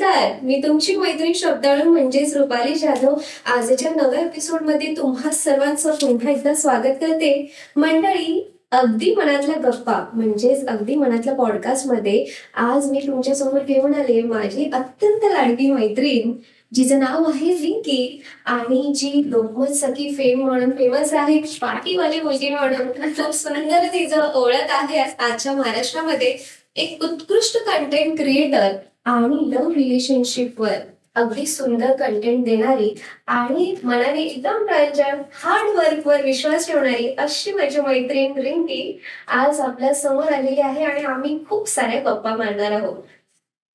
नमस्कार, मी तुमची मैत्रीण शब्दाळू म्हणजेच रुपाली जाधव आजच्या नव्या एपिसोडमध्ये तुम्हा सर्वांचं पुन्हा एकदा स्वागत करते. मंडळी, अगदी मनातल्या गप्पा म्हणजेच अगदी मनातल्या पॉडकास्टमध्ये आज मी तुमच्यासमोर घेऊन आले माझी अत्यंत लाडकी मैत्रीण, जिचं नाव आहे रिंकी आणि जी लोकमत सखी फेम म्हणून फेमस आहे, पार्टीवाली मुलगी म्हणून खूप सुंदर तिचं ओळख आहे आजच्या महाराष्ट्रामध्ये. एक उत्कृष्ट कंटेंट क्रिएटर आणि लव्ह रिलेशनशिपवर अगदी सुंदर कंटेंट देणारी आणि मनाने एकदम प्रांजळ हार्ड वर्कवर विश्वास ठेवणारी अशी माझी मैत्रीण रिंकी आज आपल्या समोर आलेली आहे आणि आम्ही खूप साऱ्या गप्पा मारणार आहोत.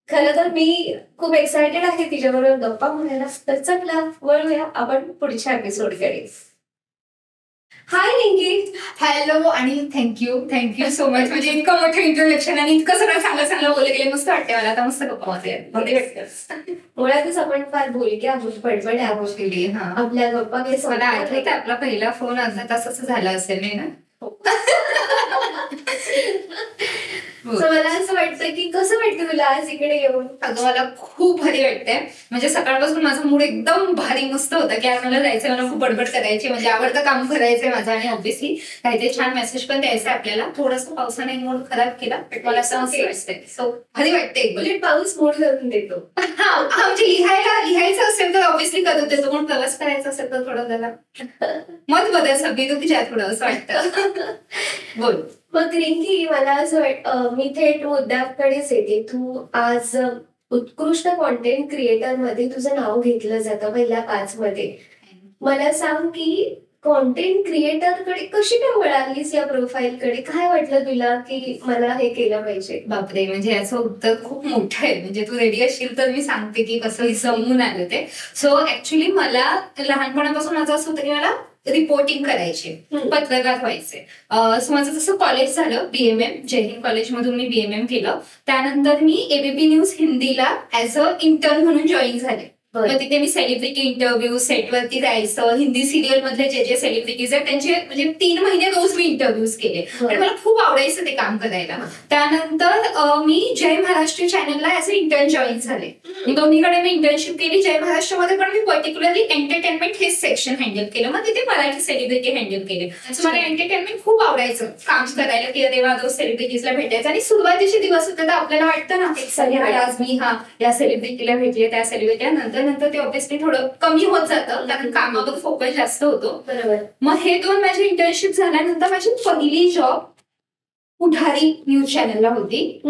खरं तर मी खूप एक्सायटेड आहे तिच्याबरोबर गप्पा मारायला. तर चला वळूया आपण पुढच्या एपिसोडकडे. हाय रिंकी. हॅलो आणि थँक्यू सो मच. म्हणजे इतकं मोठं इंट्रोडक्शन आणि इतकं सगळं चांगलं बोलले गेले. मस्त वाटते मला आता. मस्त गप्पा वाटते. मुळातच आपण फार बोलके आहोत, बडबडे आहोत. आपल्या गप्पा मला आठवत आपला पहिला फोन अर्धा तासाचा झाला असेल नाही ना. मला असं वाटतं की कसं वाटतं तुला आज इकडे येऊन? अगं मला खूप भारी वाटतंय. म्हणजे सकाळपासून माझा मूड एकदम भारी मस्त होता की आज मला जायचंय, मला खूप बडबड करायची, म्हणजे आवडतं काम करायचंय माझं आणि ऑब्व्हियसली काहीतरी छान मेसेज पण द्यायचा आपल्याला. थोडंसं पावसाने मूड खराब केला पण मला असं वाटतंय. सो भारी वाटतंय. पाऊस मूड करून देतो. म्हणजे लिहायचं असेल तर ऑब्व्हियसली करून देतो, पण प्रवास करायचा असेल तर थोडं त्याला मत बदल सगळी तू तुझ्या थोडं असं वाटतं. बोल. मग रिंकी, मला असं वाटतं मी थेट मुद्द्याकडेच येते. तू आज उत्कृष्ट कॉन्टेंट क्रिएटर मध्ये तुझं नाव घेतलं जातं पहिल्या 5 मध्ये. मला सांग की कॉन्टेंट क्रिएटर कडे कशी काय वळालीस या प्रोफाईल कडे? काय वाटलं तुला की मला हे केलं पाहिजे? बापरे, म्हणजे याचं उत्तर खूप मोठं आहे. म्हणजे तू रेडी असशील तर मी सांगते की कसं जमून आलं ते. सो ऍक्च्युली मला लहानपणापासून माझं असं होतं की मला रिपोर्टिंग करायचे, पत्रकार व्हायचे. सो माझं जसं कॉलेज झालं BMM जय हिंद कॉलेजमधून मी BMM केलं. त्यानंतर मी ABP न्यूज हिंदीला ऍज अ इंटर्न म्हणून जॉईन झाले. मग तिथे मी सेलिब्रिटी इंटरव्ह्यू सेटवरती जायचं. हिंदी सिरियल मधले जे सेलिब्रिटीज आहेत त्यांचे म्हणजे 3 महिने रोज मी इंटरव्ह्यूज केले आणि मला खूप आवडायचं ते काम करायला. त्यानंतर मी जय महाराष्ट्र चॅनलला ऍज अ इंटर्न जॉईन झाले. दोन्हीकडे मी इंटर्नशिप केली. जय महाराष्ट्रमध्ये पण मी पर्टिक्युलरली एंटरटेनमेंट हे सेक्शन हँडल केलं. मग तिथे मराठी सेलिब्रिटी हँडल केले. मला एंटरटेनमेंट खूप आवडायचं काम करायला की तेव्हा रोज सेलिब्रिटीजला भेटायचं. आणि सुरुवातीचे दिवस होते तर आपल्याला वाटतं ना आज मी या सेलिब्रिटीला भेटले त्या सेलिब्रिटी. नंतर ते ऑब्व्हियसली थोडं कमी होत जातं कारण कामावर फोकस जास्त होतो. बरोबर. मग हे 2 माझी इंटर्नशिप झाल्यानंतर माझी पहिली जॉब पुढारी न्यूज चॅनलला होती,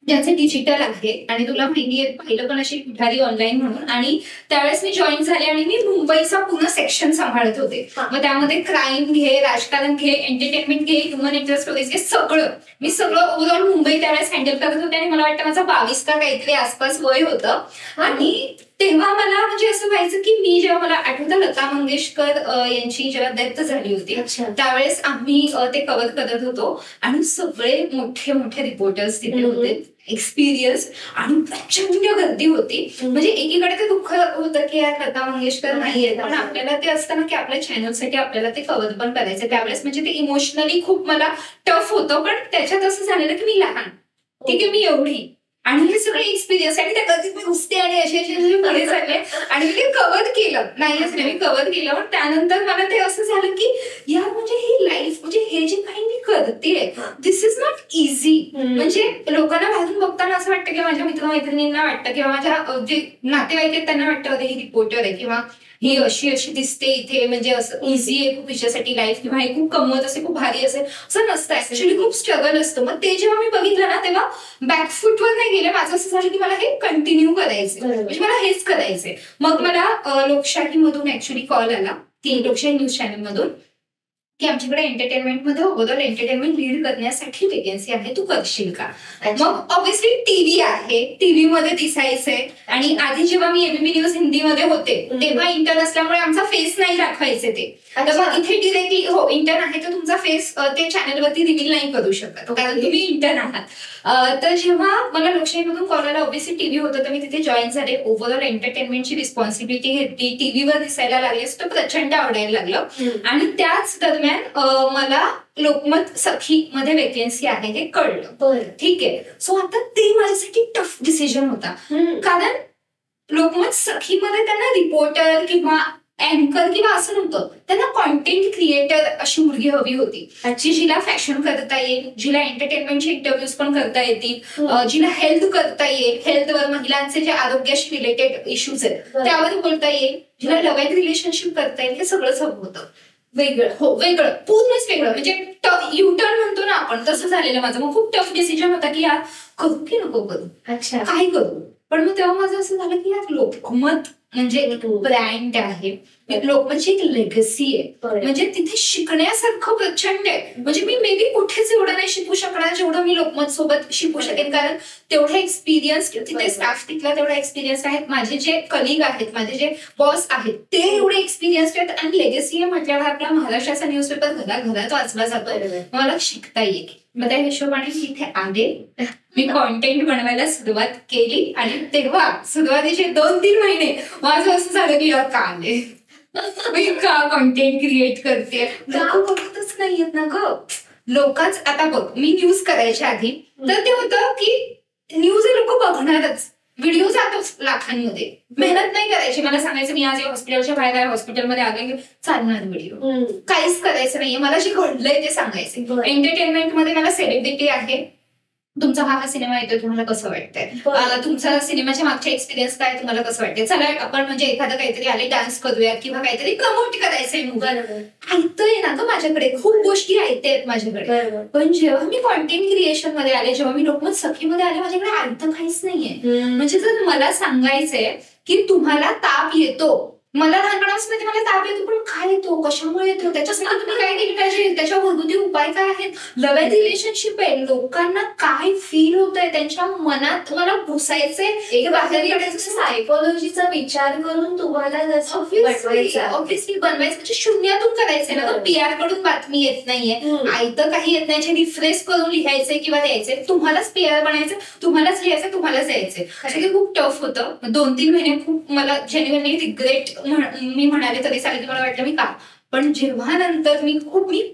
ज्याचे डिजिटल आहे आणि तुला माहिती आहे पाहिलं पण अशी पुढारी ऑनलाईन म्हणून. आणि त्यावेळेस मी जॉईन झाले आणि मी मुंबईचा पूर्ण सेक्शन सांभाळत होते. मग त्यामध्ये क्राईम घे, राजकारण घे, एंटरटेनमेंट घे, ह्युमन इंटरेस्ट स्टोरीज घे, मी सगळं ओव्हरऑल मुंबई त्यावेळेस हँडल करत होते. आणि मला वाटतं माझं 22 का काहीतरी आसपास वय होतं. आणि तेव्हा मला म्हणजे असं व्हायचं की मी जेव्हा मला आठवतं लता मंगेशकर यांची जेव्हा डेथ झाली होती त्यावेळेस आम्ही ते कव्हर करत होतो आणि सगळे मोठे रिपोर्टर्स तिथे होते, एक्सपिरियन्स आणि प्रचंड गर्दी होती. म्हणजे एकीकडे ते दुःख होतं की यार लता मंगेशकर नाहीये, पण आपल्याला ते असतं ना की आपल्या चॅनलसाठी आपल्याला ते कव्हर पण करायचं. त्यावेळेस म्हणजे ते इमोशनली खूप मला टफ होतं. पण त्याच्यात असं झालेलं की मी लहान, ठीक आहे, मी एवढी आणि हे सगळे एक्सपिरियन्स आणि त्या गर्दीत मी घुसते आणि असे पुढे झाले आणि मी ते कव्हर केलं. मी कव्हर केलं. पण त्यानंतर मला ते असं झालं की यार म्हणजे ही लाईफ म्हणजे हे जे काही मी करते दिस इज नॉट इझी. म्हणजे लोकांना बाहेरून बघताना असं वाटतं की माझ्या मित्रमैत्रिणींना वाटतं किंवा माझ्या जे नातेवाईक आहेत त्यांना वाटतं अरे ही रिपोर्टर आहे किंवा ही अशी दिसते इथे, म्हणजे असं इझी आहे खूप हिच्यासाठी लाईफ किंवा हे खूप कमवत असेल, खूप भारी असेल, असं नसतं. ऍक्च्युअली खूप स्ट्रगल असतं. मग ते जेव्हा मी बघितलं ना तेव्हा बॅकफुटवर नाही गेले. माझं असं झालं की मला हे कंटिन्यू करायचं, म्हणजे मला हेच करायचंय. मग मला लोकशाहीमधून ऍक्च्युली कॉल आला, ती लोकशाही न्यूज चॅनल मधून, की आमच्याकडे एंटरटेनमेंटमध्ये ओव्हरऑल एंटरटेनमेंट लीड करण्यासाठी वेकेन्सी आहे, तू करशील का? मग ऑब्व्हियसली टीव्ही आहे, टीव्ही मध्ये दिसायचंय. आणि आधी जेव्हा मी ABP न्यूज हिंदीमध्ये होते तेव्हा इंटर्न असल्यामुळे आमचा फेस नाही दाखवायचे ते. तर मग इथे डिरेक्टली हो इंटर्न आहे तर तुमचा फेस ते चॅनलवरती रिव्हील नाही करू शकत कारण तुम्ही इंटर्न आहात. तर जेव्हा मला लोकशाहीमधून कॉल आला, ऑब्व्हियसली टीव्ही होतं तर मी तिथे जॉईन झाले. ओव्हरऑल एंटरटेनमेंटची रिस्पॉन्सिबिलिटी घेतली, टीव्हीवर दिसायला लागले, तर प्रचंड आवडायला लागलं. आणि त्याच दरम्यान मला लोकमत सखी मध्ये वेकेन्सी आहे हे कळलं. ठीक आहे. सो आता ते माझ्यासाठी टफ डिसिजन होता कारण लोकमत सखीमध्ये त्यांना रिपोर्टर किंवा अँकर किंवा असं नव्हतं, त्यांना कॉन्टेंट क्रिएटर अशी मुलगी हवी होती, जी जिला फॅशन करता येईल, जिला एंटरटेनमेंटचे इंटरव्ह्यूज पण करता येतील, जिला हेल्थ करता येईल, हेल्थवर महिलांचे जे आरोग्याशी रिलेटेड इश्यूज आहेत त्यावर बोलता येईल, जिला लव्ह अँड रिलेशनशिप करता येईल, हे सगळंच हवं होतं. वेगळं. हो, वेगळं, पूर्णच वेगळं. म्हणजे युटर्न म्हणतो ना आपण, तसं झालेलं माझं. मग खूप टफ डिसिजन होता की यार करू की नको करू, अच्छा काय करू. पण मग तेव्हा माझं असं झालं की यार लोकमत म्हणजे एक ब्रँड आहे, लोकमतची एक लेगसी आहे, म्हणजे तिथे शिकण्यासारखं प्रचंड आहे. म्हणजे मी मे बी कुठेच एवढं नाही शिकू शकणार जेवढं मी लोकमत सोबत शिकू शकेन, कारण तेवढा एक्सपिरियन्स तिथे स्टाफ तिथला तेवढा एक्सपिरियन्स आहेत, माझे जे कलिग आहेत, माझे जे बॉस आहेत ते एवढे एक्सपिरियन्स आहेत. आणि लेगसी आहे म्हटल्यावर आपला महाराष्ट्राचा न्यूजपेपर घरात वाचला जातो, मला शिकता येईल. मग त्या हिशोबाने मी इथे आले, मी कॉन्टेंट बनवायला सुरुवात केली. आणि तेव्हा सुरुवातीचे 2-3 महिने माझं असं झालं की यार का आले, मी का कॉन्टेंट क्रिएट करते, का बघतच नाहीयेत ना ग लोकांच. आता बघ, मी न्यूज करायच्या आधी तर ते होतं की न्यूज हे लोक बघणारच, व्हिडिओ जातोच लाखांमध्ये, मेहनत नाही करायची. मला सांगायचं मी आज या हॉस्पिटलच्या बाहेर आहे, हॉस्पिटलमध्ये आले, चालणार व्हिडिओ, काहीच करायचं नाहीये. मला जे घडलंय ते सांगायचं. एंटरटेनमेंटमध्ये मला सेलिब्रिटी आहे, तुमचा हा सिनेमा येतोय, तुम्हाला कसं वाटतंय, तुमचा सिनेमाच्या मागचा एक्सपिरियन्स काय, तुम्हाला कसं वाटतंय, चला आपण म्हणजे एखादं काहीतरी आले डान्स करूया किंवा काहीतरी प्रमोट करायचंय मूवी, ऐकतोय ना ग माझ्याकडे, खूप गोष्टी ऐकतायत माझ्याकडे. पण जेव्हा मी कॉन्टेंट क्रिएशन मध्ये आले, जेव्हा मी लोकमत सखीमध्ये आले, माझ्याकडे ऐकतं काहीच नाहीये. म्हणजे जर मला सांगायचंय की तुम्हाला ताप येतो, मला लहानपणापासून मला ताप येतो, पण काय येतो, कशामुळे येतो, त्याच्यासाठी तुम्ही काय केली पाहिजे, त्याच्या घरगुती उपाय काय आहेत, लव्ह अँड रिलेशनशिप आहे, लोकांना काय फील होतंय, त्यांच्या मनात मला घुसायचंय, बाहेर सायकोलॉजीचा विचार करून तुम्हाला ऑब्व्हियसली बनवायचं, म्हणजे शून्यातून करायचंय ना. PR कडून बातमी येत नाहीये, आयतं काही येत नाही, रिफ्रेश करून लिहायचंय किंवा द्यायचंय, तुम्हालाच PR बनायचं, तुम्हालाच लिहायचं, तुम्हालाच द्यायचंय. ते खूप टफ होतं. 2-3 महिने खूप मला जेन्युइनली रिग्रेट मी म्हणाले तरी चालेल, मला वाटलं मी का. पण जेव्हा नंतर मी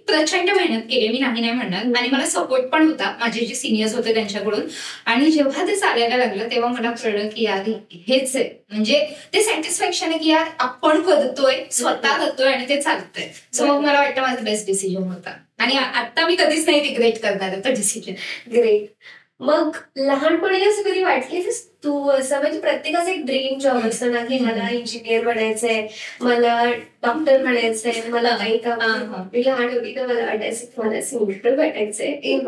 प्रचंड मेहनत केली, मी नाही म्हणणार, आणि मला सपोर्ट पण होता माझे जे सिनियर्स होते त्यांच्याकडून. आणि जेव्हा ते चालायला लागलं तेव्हा मला कळलं की यार हेच आहे, म्हणजे ते सॅटिस्फॅक्शन आहे की यार आपण करतोय, स्वतः करतोय आणि ते चालतंय. सो मग मला वाटतं माझा बेस्ट डिसिजन होता, आणि आता मी कधीच नाही रिग्रेट करणार तो डिसिजन. ग्रेट. मग लहानपणी असं कधी वाटले तू असं, म्हणजे प्रत्येकाचा एक ड्रीम जॉब असतो ना की मला इंजिनियर बनायचंय, मला डॉक्टर बनायचंय, मला काही काम. मी लहान होती तर मला वाटायचं मला सिंगर भेटायचंय.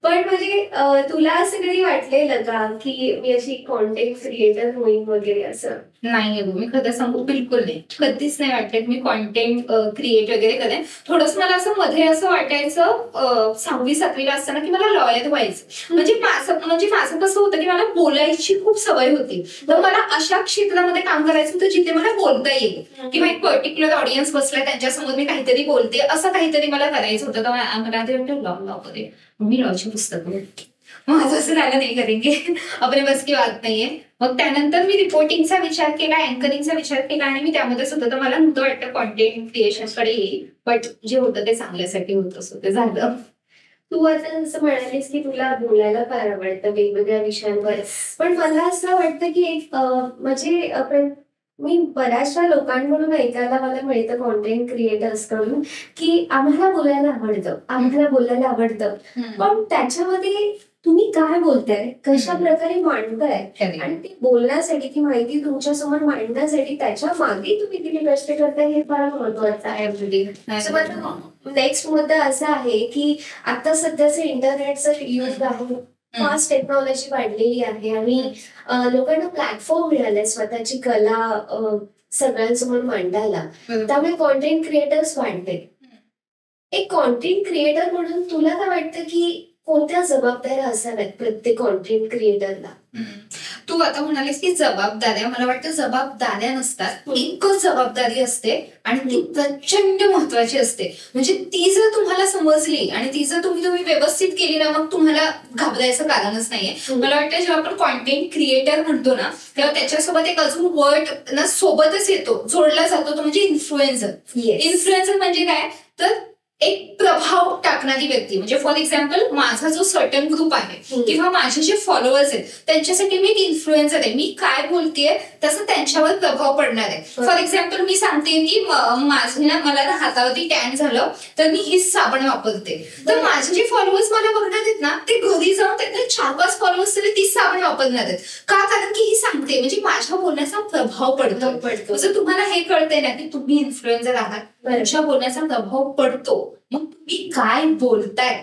पण म्हणजे तुला असं कधी वाटलेलं का की मी अशी कॉन्टेंट क्रिएटर होईन वगैरे असं? नाही, मी खरं सांगू बिलकुल नाही, कधीच नाही वाटत मी कॉन्टेंट क्रिएट वगैरे करेन. थोडंच मला असं मध्ये असं वाटायचं 6वी-7वीला असताना की मला लॉयर व्हायचं. म्हणजे माझं कसं होतं की मला बोलायची खूप सवय होती, तर मला अशा क्षेत्रामध्ये काम करायचं होतं जिथे मला बोलता येईल, किंवा एक पर्टिक्युलर ऑडियन्स बसलाय त्यांच्यासमोर मी काहीतरी बोलते, असं काहीतरी मला करायचं होतं. तर मला ते लॉ करेल, मी लॉची पुस्तकं, माझं असं झालं नाही करेंगे, आपले बस की बात नाहीये. मग त्यानंतर मी रिपोर्टिंगचा विचार केला, अँकरिंगचा विचार केला, आणि मी त्यामध्येच होतं. तर मला नव्हतं वाटतं कॉन्टेंट क्रिएशनकडे येईल, बट जे होतं ते चांगल्यासाठी होतं, असं ते झालं. तू आता जसं म्हणालीस की तुला बोलायला फार आवडतं वेगवेगळ्या विषयांवर, पण मला असं वाटतं की एक म्हणजे मी बऱ्याचशा लोकांकडून ऐकायला मला मिळतं कॉन्टेंट क्रिएटर्स कडून की आम्हाला बोलायला आवडतं, पण त्याच्यामध्ये तुम्ही काय बोलताय, कशा प्रकारे मांडताय, आणि ते बोलण्यासाठी ती माहिती तुमच्या समोर मांडण्यासाठी त्याच्या मागे तुम्ही किती कष्ट करताय हे फार महत्वाचं आहे. नेक्स्ट मुद्दा असा आहे की आता सध्याचं इंटरनेटचं युग आहे, फास्ट टेक्नॉलॉजी वाढलेली आहे, आणि लोकांना प्लॅटफॉर्म मिळाले स्वतःची कला सगळ्यांसमोर मांडायला, त्यामुळे कॉन्टेंट क्रिएटर्स वाढले. एक कॉन्टेंट क्रिएटर म्हणून तुला काय वाटतं की कोणत्या जबाबदाऱ्या असाव्यात प्रत्येक कॉन्टेंट क्रिएटरला? तू आता म्हणालीस की जबाबदाऱ्या, मला वाटतं जबाबदाऱ्या नसतात, एकच जबाबदारी असते, आणि ती प्रचंड महत्वाची असते. म्हणजे ती जर तुम्हाला समजली आणि ती जर तुम्ही व्यवस्थित केली ना, मग तुम्हाला घाबरायचं कारणच नाहीये. मला वाटतं जेव्हा आपण कॉन्टेंट क्रिएटर म्हणतो ना, तेव्हा त्याच्यासोबत एक अजून वर्ड ना सोबतच येतो, जोडला जातो, तो म्हणजे इन्फ्लुएन्सर. इन्फ्लुएन्सर म्हणजे काय, तर एक प्रभाव टाकणारी व्यक्ती, म्हणजे फॉर एक्झाम्पल माझा जो सर्टन ग्रुप आहे किंवा माझे जे फॉलोअर्स आहेत त्यांच्यासाठी मी एक इन्फ्लुएन्सर आहे. मी काय बोलतेय तसं त्यांच्यावर प्रभाव पडणार आहे. फॉर एक्झाम्पल मी सांगते की मला ना हातावरती टॅन झालं तर मी हीच साबण वापरते, तर माझे जे फॉलोअर्स मला बघणार आहेत ना ते घरी जाऊन त्यांना 4-5 फॉलोअर्स तरी तीच साबण वापरणार आहेत. का? कारण की ही सांगते, म्हणजे माझ्या बोलण्याचा प्रभाव पडतो. जर तुम्हाला हे कळतंय ना की तुम्ही इन्फ्लुएन्सर आहात, तुमच्या बोलण्याचा प्रभाव पडतो, मग तुम्ही काय बोलताय,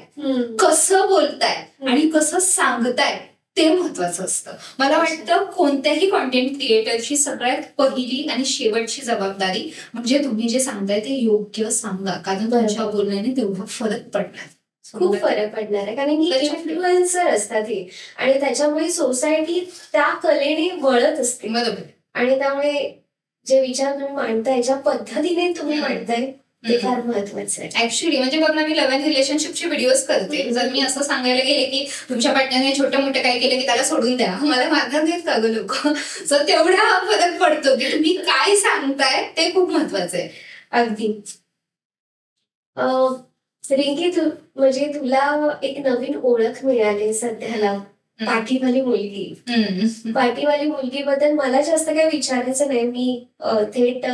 कसं बोलताय आणि कसं सांगताय ते महत्वाचं असतं. मला वाटतं कोणत्याही कॉन्टेंट क्रिएटरची सगळ्यात पहिली आणि शेवटची जबाबदारी म्हणजे तुम्ही जे सांगताय ते योग्य सांगा, कारण तुमच्या बोलण्याने तेवढा फरक पडणार, खूप फरक पडणार आहे. कारण की इन्फ्लुएन्सर असतात हे आणि त्याच्यामुळे सोसायटी त्या कलेने वळत असते. बरोबर. आणि त्यामुळे जे विचार तुम्ही मांडताय, ज्या पद्धतीने तुम्ही मांडताय ते फार महत्वाचं आहे. ऍक्च्युली म्हणजे बघ ना, मी लव्ह अँड रिलेशनशिपचे व्हिडिओज करते. जर मी असं सांगायला गेले की तुमच्या पार्टनरने छोटे मोठे काय केले की त्याला सोडून द्या, मला मारणार नाहीत का गं लोक. सो तेवढा फरक पडतो की तुम्ही काय सांगताय ते खूप महत्वाचं आहे. अगदी. रिंकी, म्हणजे तुला एक नवीन ओळख मिळाली सध्याला, पाठीवाली मुलगी. पाठीवाली मुलगीबद्दल मला जास्त काही विचारायचं नाही, मी थेट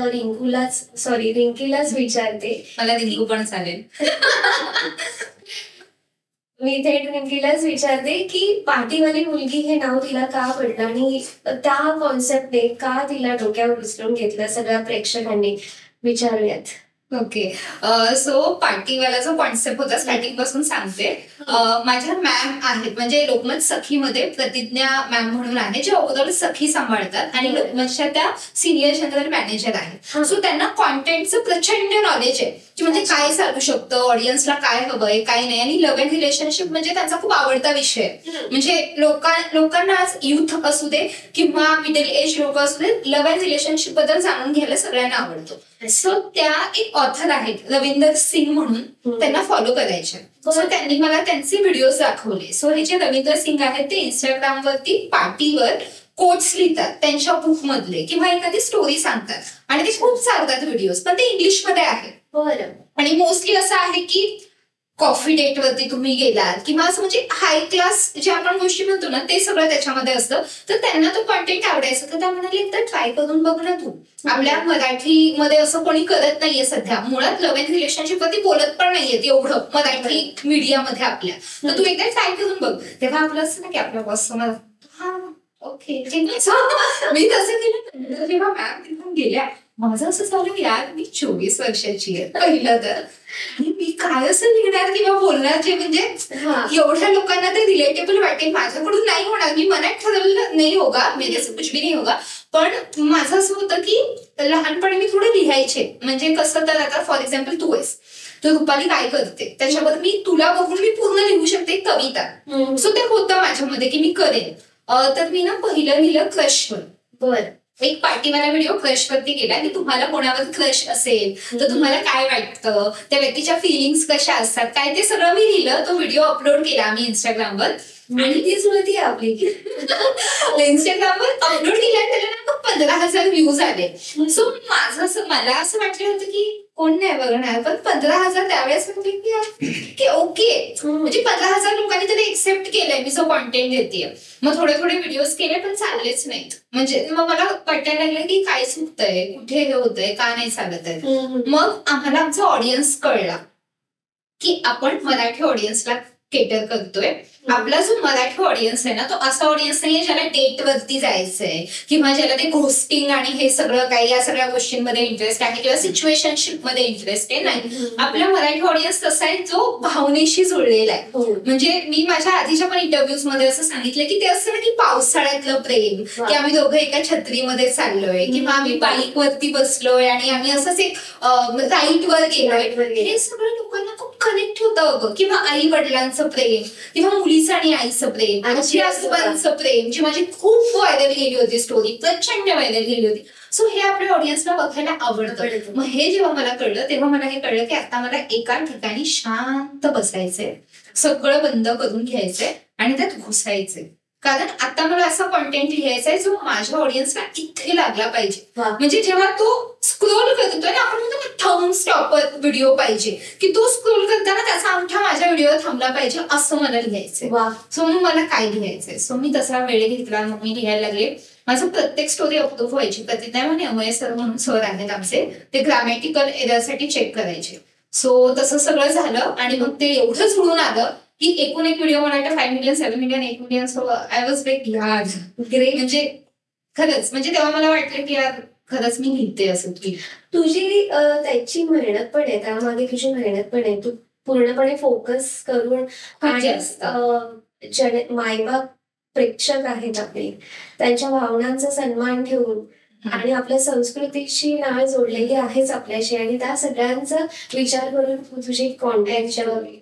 रिंकीलाच विचारते. मला रिंकू पण चालेल. मी थेट रिंकीलाच विचारते की पाठीवाली मुलगी हे नाव तिला का पडलं आणि त्या कॉन्सेप्टने का तिला डोक्यावर उचलून घेतलं, सगळ्या प्रेक्षकांनी विचारूयात. ओके. सो पार्टीवाला जो कॉन्सेप्ट होता स्टार्टिंग पासून सांगते. माझ्या मॅम आहेत, म्हणजे लोकमत सखीमध्ये प्रतिज्ञा मॅम म्हणून आहे, जे ओव्हरऑल सखी सांभाळतात आणि लोकमतच्या त्या सिनियर जनरल मॅनेजर आहेत. सो त्यांना कॉन्टेंटचं प्रचंड नॉलेज आहे की म्हणजे काय चालू शकतं, ऑडियन्सला काय हवंय काय नाही. आणि लव्ह अँड रिलेशनशिप म्हणजे त्यांचा खूप आवडता विषय आहे. म्हणजे लोकांना आज युथ असू दे किंवा मिडल एज लोक असू दे, लव्ह अँड रिलेशनशिप बद्दल जाणून घ्यायला सगळ्यांना आवडतो. सो त्या एक ऑथर आहेत रविंदर सिंग म्हणून, त्यांना फॉलो करायचे. सो त्यांनी मला त्यांचे व्हिडिओज दाखवले. सो हे जे रविंदर सिंग आहेत ते इंस्टाग्रामवरती पार्टीवर कोट्स लिहितात त्यांच्या बुक मधले किंवा एखादी स्टोरी सांगतात आणि ते खूप चालतात व्हिडिओज, पण ते इंग्लिशमध्ये आहेत. बरं. आणि मोस्टली असं आहे की कॉफी डेट वरती तुम्ही गेलात किंवा असं म्हणजे हाय क्लास जे आपण गोष्टी म्हणतो ना ते सगळं त्याच्यामध्ये असतं. तर त्यांना तो कॉन्टेंट आवडायचं, तर त्या म्हणाले एकदा ट्राय करून बघ ना तू. आपल्या मराठीमध्ये असं कोणी करत नाहीये सध्या, मुळात लव्ह अँड रिलेशनशिप वरती बोलत पण नाहीये एवढं मराठी मीडियामध्ये आपल्या, तर तू एकदा ट्राय करून बघ. तेव्हा आपलं असं ना की आपल्या बॉस ओके मी तसं केलं. जेव्हा मॅम तिथून गेल्या माझं असं झालं यार मी 24 वर्षाची आहे पहिलं तर, आणि मी काय असं लिहिणार किंवा बोलणार जे म्हणजे एवढ्या लोकांना ते रिलेटेबल वाटेल. माझ्याकडून नाही होणार, मी मनात ठरवलं नाही होगा मेरे से कुछ भी नाही होगा. पण माझं असं होतं की लहानपणी मी थोडं लिहायचे, म्हणजे कसं तर आता फॉर एक्झाम्पल तू आहेस तर रुपाली काय करते त्याच्यावर मी तुला बघून मी पूर्ण लिहू शकते कविता. सो ते होतं माझ्यामध्ये की मी करेन. तर मी ना पहिलं लिहिलं क्रशवर. बरं. एक पार्टीवाला व्हिडिओ क्रश वरती गेला की तुम्हाला कोणावर क्रश असेल तर तुम्हाला काय वाटतं, त्या व्यक्तीच्या फिलिंग्स कशा असतात काय, ते सगळं मी लिहिलं. तो व्हिडिओ अपलोड केला आम्ही इंस्टाग्रामवर आणि तीच होती आपली इंस्टाग्रामवर अपलोड केला, त्याला ना 15,000 व्ह्यूज आले. सो माझं मला असं वाटलं होतं की कोण नाही बघणार, पण 15,000 त्यावेळेस म्हटले की ओके, म्हणजे 15,000 लोकांनी त्याने एक्सेप्ट केलंय मी जो कॉन्टेंट देते. मग थोडे व्हिडिओज केले पण चाललेच नाहीत. म्हणजे मग मला वाटायला लागलं की काय चुकतंय, कुठे हे होतंय, का नाही चालत आहे. मग आम्हाला आमचा ऑडियन्स कळला की आपण मराठी ऑडियन्सला केटर करतोय. आपला जो मराठी ऑडियन्स आहे ना तो असा ऑडियन्स नाहीये ज्याला डेट वरती जायचंय किंवा ज्याला ते घोस्टिंग आणि हे सगळं काही या सगळ्या गोष्टींमध्ये इंटरेस्ट आहे किंवा सिच्युएशनशिप मध्ये इंटरेस्ट आहे. नाही, आपला मराठी ऑडियन्स तसा आहे जो भावनेशी जुळलेला आहे. म्हणजे मी माझ्या आधीच्या पण इंटरव्ह्यूज मध्ये असं सांगितलं की ते असं ना की पावसाळ्यातलं प्रेम, की आम्ही दोघं एका छत्रीमध्ये चाललोय किंवा आम्ही बाईक वरती बसलोय आणि आम्ही असंच एक राईट वर गेलोय, हे सगळं लोकांना खूप कनेक्ट होतं. किंवा आई वडिलांचं प्रेम किंवा मुलीचं आणि आईचं प्रेम, आजी आजोबांचं प्रेम, जी माझी खूप व्हायरल गेली होती स्टोरी, प्रचंड व्हायरल गेली होती. सो हे आपल्या ऑडियन्सला बघायला आवडतं. मग हे जेव्हा मला कळलं तेव्हा मला हे कळलं की आता मला एका ठिकाणी शांत बसायचंय, सगळं बंद करून घ्यायचंय आणि त्यात घुसायचंय. कारण आता मला असा कॉन्टेंट लिहायचा आहे जो माझ्या ऑडियन्सला इथे लागला पाहिजे. म्हणजे जेव्हा तो स्क्रोल करतोय ना आपण म्हणतो थंब स्टॉपर व्हिडिओ पाहिजे, की तो स्क्रोल करताना त्याचा अंगठा माझ्या व्हिडिओ थांबला पाहिजे असं मला लिहायचंय. सो मग मला काय लिहायचंय, सो मी तसा वेळ घेतला, मग मी लिहायला लागले. माझं प्रत्येक स्टोरी अप्रूव्ह व्हायची. कधी नाही म्हणे अमय सर म्हणून सर आहेत आमचे, ते ग्रामॅटिकल एररसाठी चेक करायचे. सो तसं सगळं झालं आणि मग ते एवढं जुळून आलं की एकूण एक व्हिडिओ मला वाटतं 5 million 7 million 8 million. So I was like यार ग्रेट. म्हणजे खरंच म्हणजे तेव्हा मला वाटलं की यार खरंच मी लिहिते असं. की तुझी त्याची मेहनत पण आहे, त्यामागे तुझी मेहनत पण आहे. तू पूर्णपणे फोकस करून आणि मायबाप प्रेक्षक आहेत आपले, त्यांच्या भावनांचा सन्मान ठेवून आणि आपल्या संस्कृतीशी नाळ जोडलेली आहेच आपल्याशी, आणि त्या सगळ्यांचा विचार करून तू तुझी कॉन्टेंट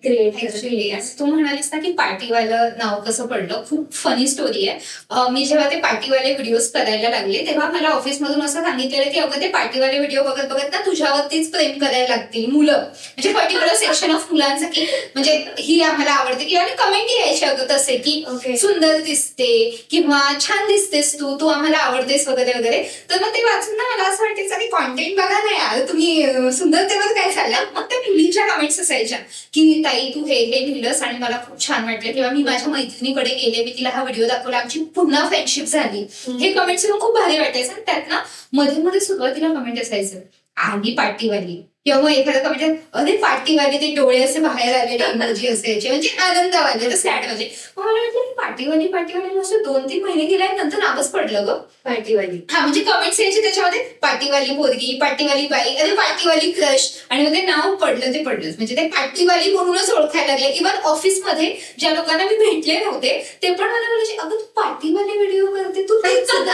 क्रिएट ऍक्च्युली तू म्हणालीस ना की पार्टीवालं नाव कसं पडलं, खूप फनी स्टोरी आहे. मी जेव्हा ते पार्टीवाले व्हिडिओज करायला लागले तेव्हा मला ऑफिसमधून असं सांगितलेलं की अगं ते पार्टीवाले व्हिडिओ बघत बघत ना तुझ्यावरतीच प्रेम करायला लागतील मुलं, म्हणजे पर्टिक्युलर सेक्शन ऑफ मुलांचं, की म्हणजे ही आम्हाला आवडते, की आणि कमेंट यायचे अगं तसे की सुंदर दिसते किंवा छान दिसतेस तू, तू आम्हाला आवडतेस वगैरे वगैरे. तर मग ते वाचून ना मला असं वाटायचं की कॉन्टेंट बघा ना यार तुम्ही, सुंदरतेवर काय चाललं. मग त्या मुलींच्या कमेंट्स असायच्या की ताई तू हे लिहिलंस आणि मला खूप छान वाटलं, किंवा मी माझ्या मैत्रिणीकडे गेले, मी तिला हा व्हिडिओ दाखवला, आमची पुन्हा फ्रेंडशिप झाली. हे कमेंट्स खूप भारी वाटायचं. आणि त्यात ना मध्ये मध्ये सुरुवातीला कमेंट असायचं आधी पार्टीवाली, किंवा मग एखादा कमेंट अरे पार्टीवाले, ते डोळे असे बाहेर आलेले इमोजी असायचे, म्हणजे आनंदवाले सॅडवाले. मग मला वाटलं पार्टीवाली असं 2-3 महिने गेल्यानंतर नावच पडलं ग पार्टीवाली. हा म्हणजे कमेंट्स यायचे त्याच्यामध्ये पार्टीवाली पोरगी, पार्टीवाली बाई, अरे पार्टीवाली क्रश, आणि मग ते नाव पडलं ते पडलंच. म्हणजे ते पार्टीवाली म्हणूनच ओळखायला लागले. इव्हन ऑफिसमध्ये ज्या लोकांना मी भेटले नव्हते ते पण मला म्हणायचे अगं तू पार्टीवाले व्हिडिओ करते तू असं.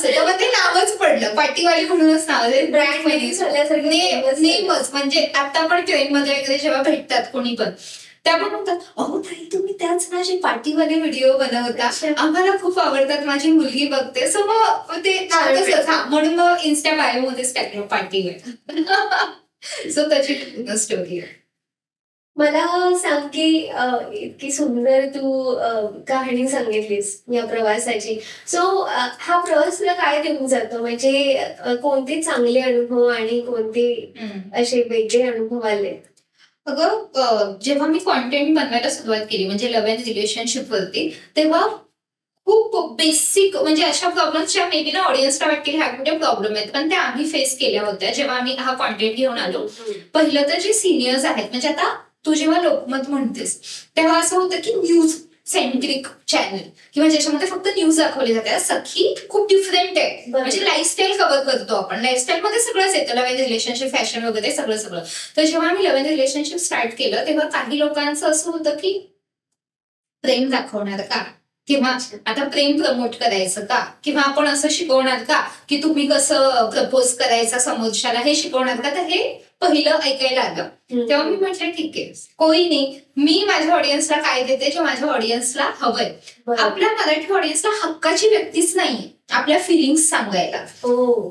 तर मग ते नावच पडलं पार्टीवाली म्हणूनच नाव, ब्रँड नेमच. म्हणजे आता पण ट्रेनमध्ये वगैरे जेव्हा भेटतात कोणी पण त्या पण म्हणतात अहो ताई तुम्ही त्याच माझे पार्टीवाले व्हिडिओ बनवता, आम्हाला खूप आवडतात, माझी मुलगी बघते. सो मग ते म्हणून मग इन्स्टा बायो मध्येच टाकलं पार्टीवेअर. सो त्याची स्टोरी आहे. मला सांग की इतकी सुंदर तू कहाणी सांगितलीस या प्रवासाची. सो हा प्रवास तुला काय देऊन जातो, म्हणजे कोणते चांगले अनुभव आणि कोणते असे वेगळे अनुभव आले? अगं जेव्हा मी कॉन्टेंट बनवायला सुरुवात केली म्हणजे लव्ह अँड रिलेशनशिप वरती, तेव्हा खूप बेसिक म्हणजे अशा प्रॉब्लेम्सच्या मे बी ना ऑडियन्सला वाटतील ह्या कुठे प्रॉब्लेम आहेत, पण त्या आम्ही फेस केल्या होत्या जेव्हा आम्ही हा कॉन्टेंट घेऊन आलो. पहिलं तर जे सिनियर्स आहेत, म्हणजे आता तू जेव्हा लोकमत म्हणतेस तेव्हा असं होतं की न्यूज सेंट्रिक चॅनल किंवा ज्याच्यामध्ये फक्त न्यूज दाखवली जाते. सखी खूप डिफरंट आहे, म्हणजे लाईफस्टाईल कव्हर करतो आपण, लाईफस्टाईल मध्ये सगळंच येतं, लव्ह अँड रिलेशनशिप, फॅशन वगैरे सगळं सगळं. तर जेव्हा आम्ही लव्ह अँड रिलेशनशिप स्टार्ट केलं तेव्हा काही लोकांचं असं होतं की प्रेम दाखवणार का, किंवा आता प्रेम प्रमोट करायचं का, किंवा आपण असं शिकवणार का की तुम्ही कसं प्रपोज करायचं समोरच्याला हे शिकवणार का. तर हे पहिलं ऐकायला आलं. तेव्हा मी म्हटलं ठीक आहे कोई नाही, मी माझ्या ऑडियन्सला काय देते जे माझ्या ऑडियन्सला हवंय. आपल्या मराठी ऑडियन्सला हक्काची व्यक्तीच नाहीये आपल्या फिलिंग्स सांगायला.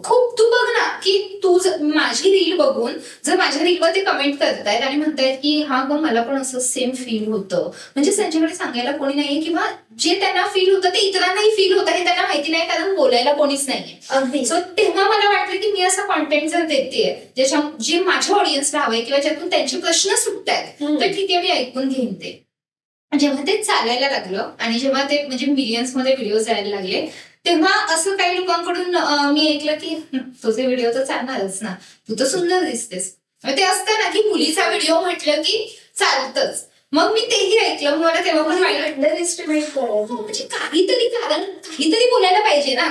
खूप तू बघ ना की तू माझी रील बघून जर माझ्या रीलवर ते कमेंट करतायत आणि म्हणतायत की हा ग मला पण असं सेम फील होतं, म्हणजे त्यांच्याकडे सांगायला कोणी नाहीये, किंवा जे त्यांना फील होतं ते इतरांनाही फील होतं हे त्यांना माहिती नाही कारण बोलायला कोणीच नाहीये. सो तेव्हा मला वाटलं की मी असा कॉन्टेंट जर देतेय ज्याच्या जे माझ्या ऑडियन्सला हवंय किंवा ज्यातून त्यांचे प्रश्न सुटतायत तर ठीक आहे मी ऐकून घेईन ते. जेव्हा ते चालायला लागलं आणि जेव्हा ते म्हणजे मिलियन्स मध्ये व्हिडिओ जायला लागले तेव्हा असं काही लोकांकडून मी ऐकलं की तुझे व्हिडिओ तर चालणारच ना, तू तर सुंदर दिसतेस. ते असतं ना की मुलीचा व्हिडिओ म्हटलं की चालतच. मग मी तेही ऐकलं, मला तेव्हा पण अंडर एस्टिमेट करायचं, म्हणजे काहीतरी बोलायला पाहिजे ना,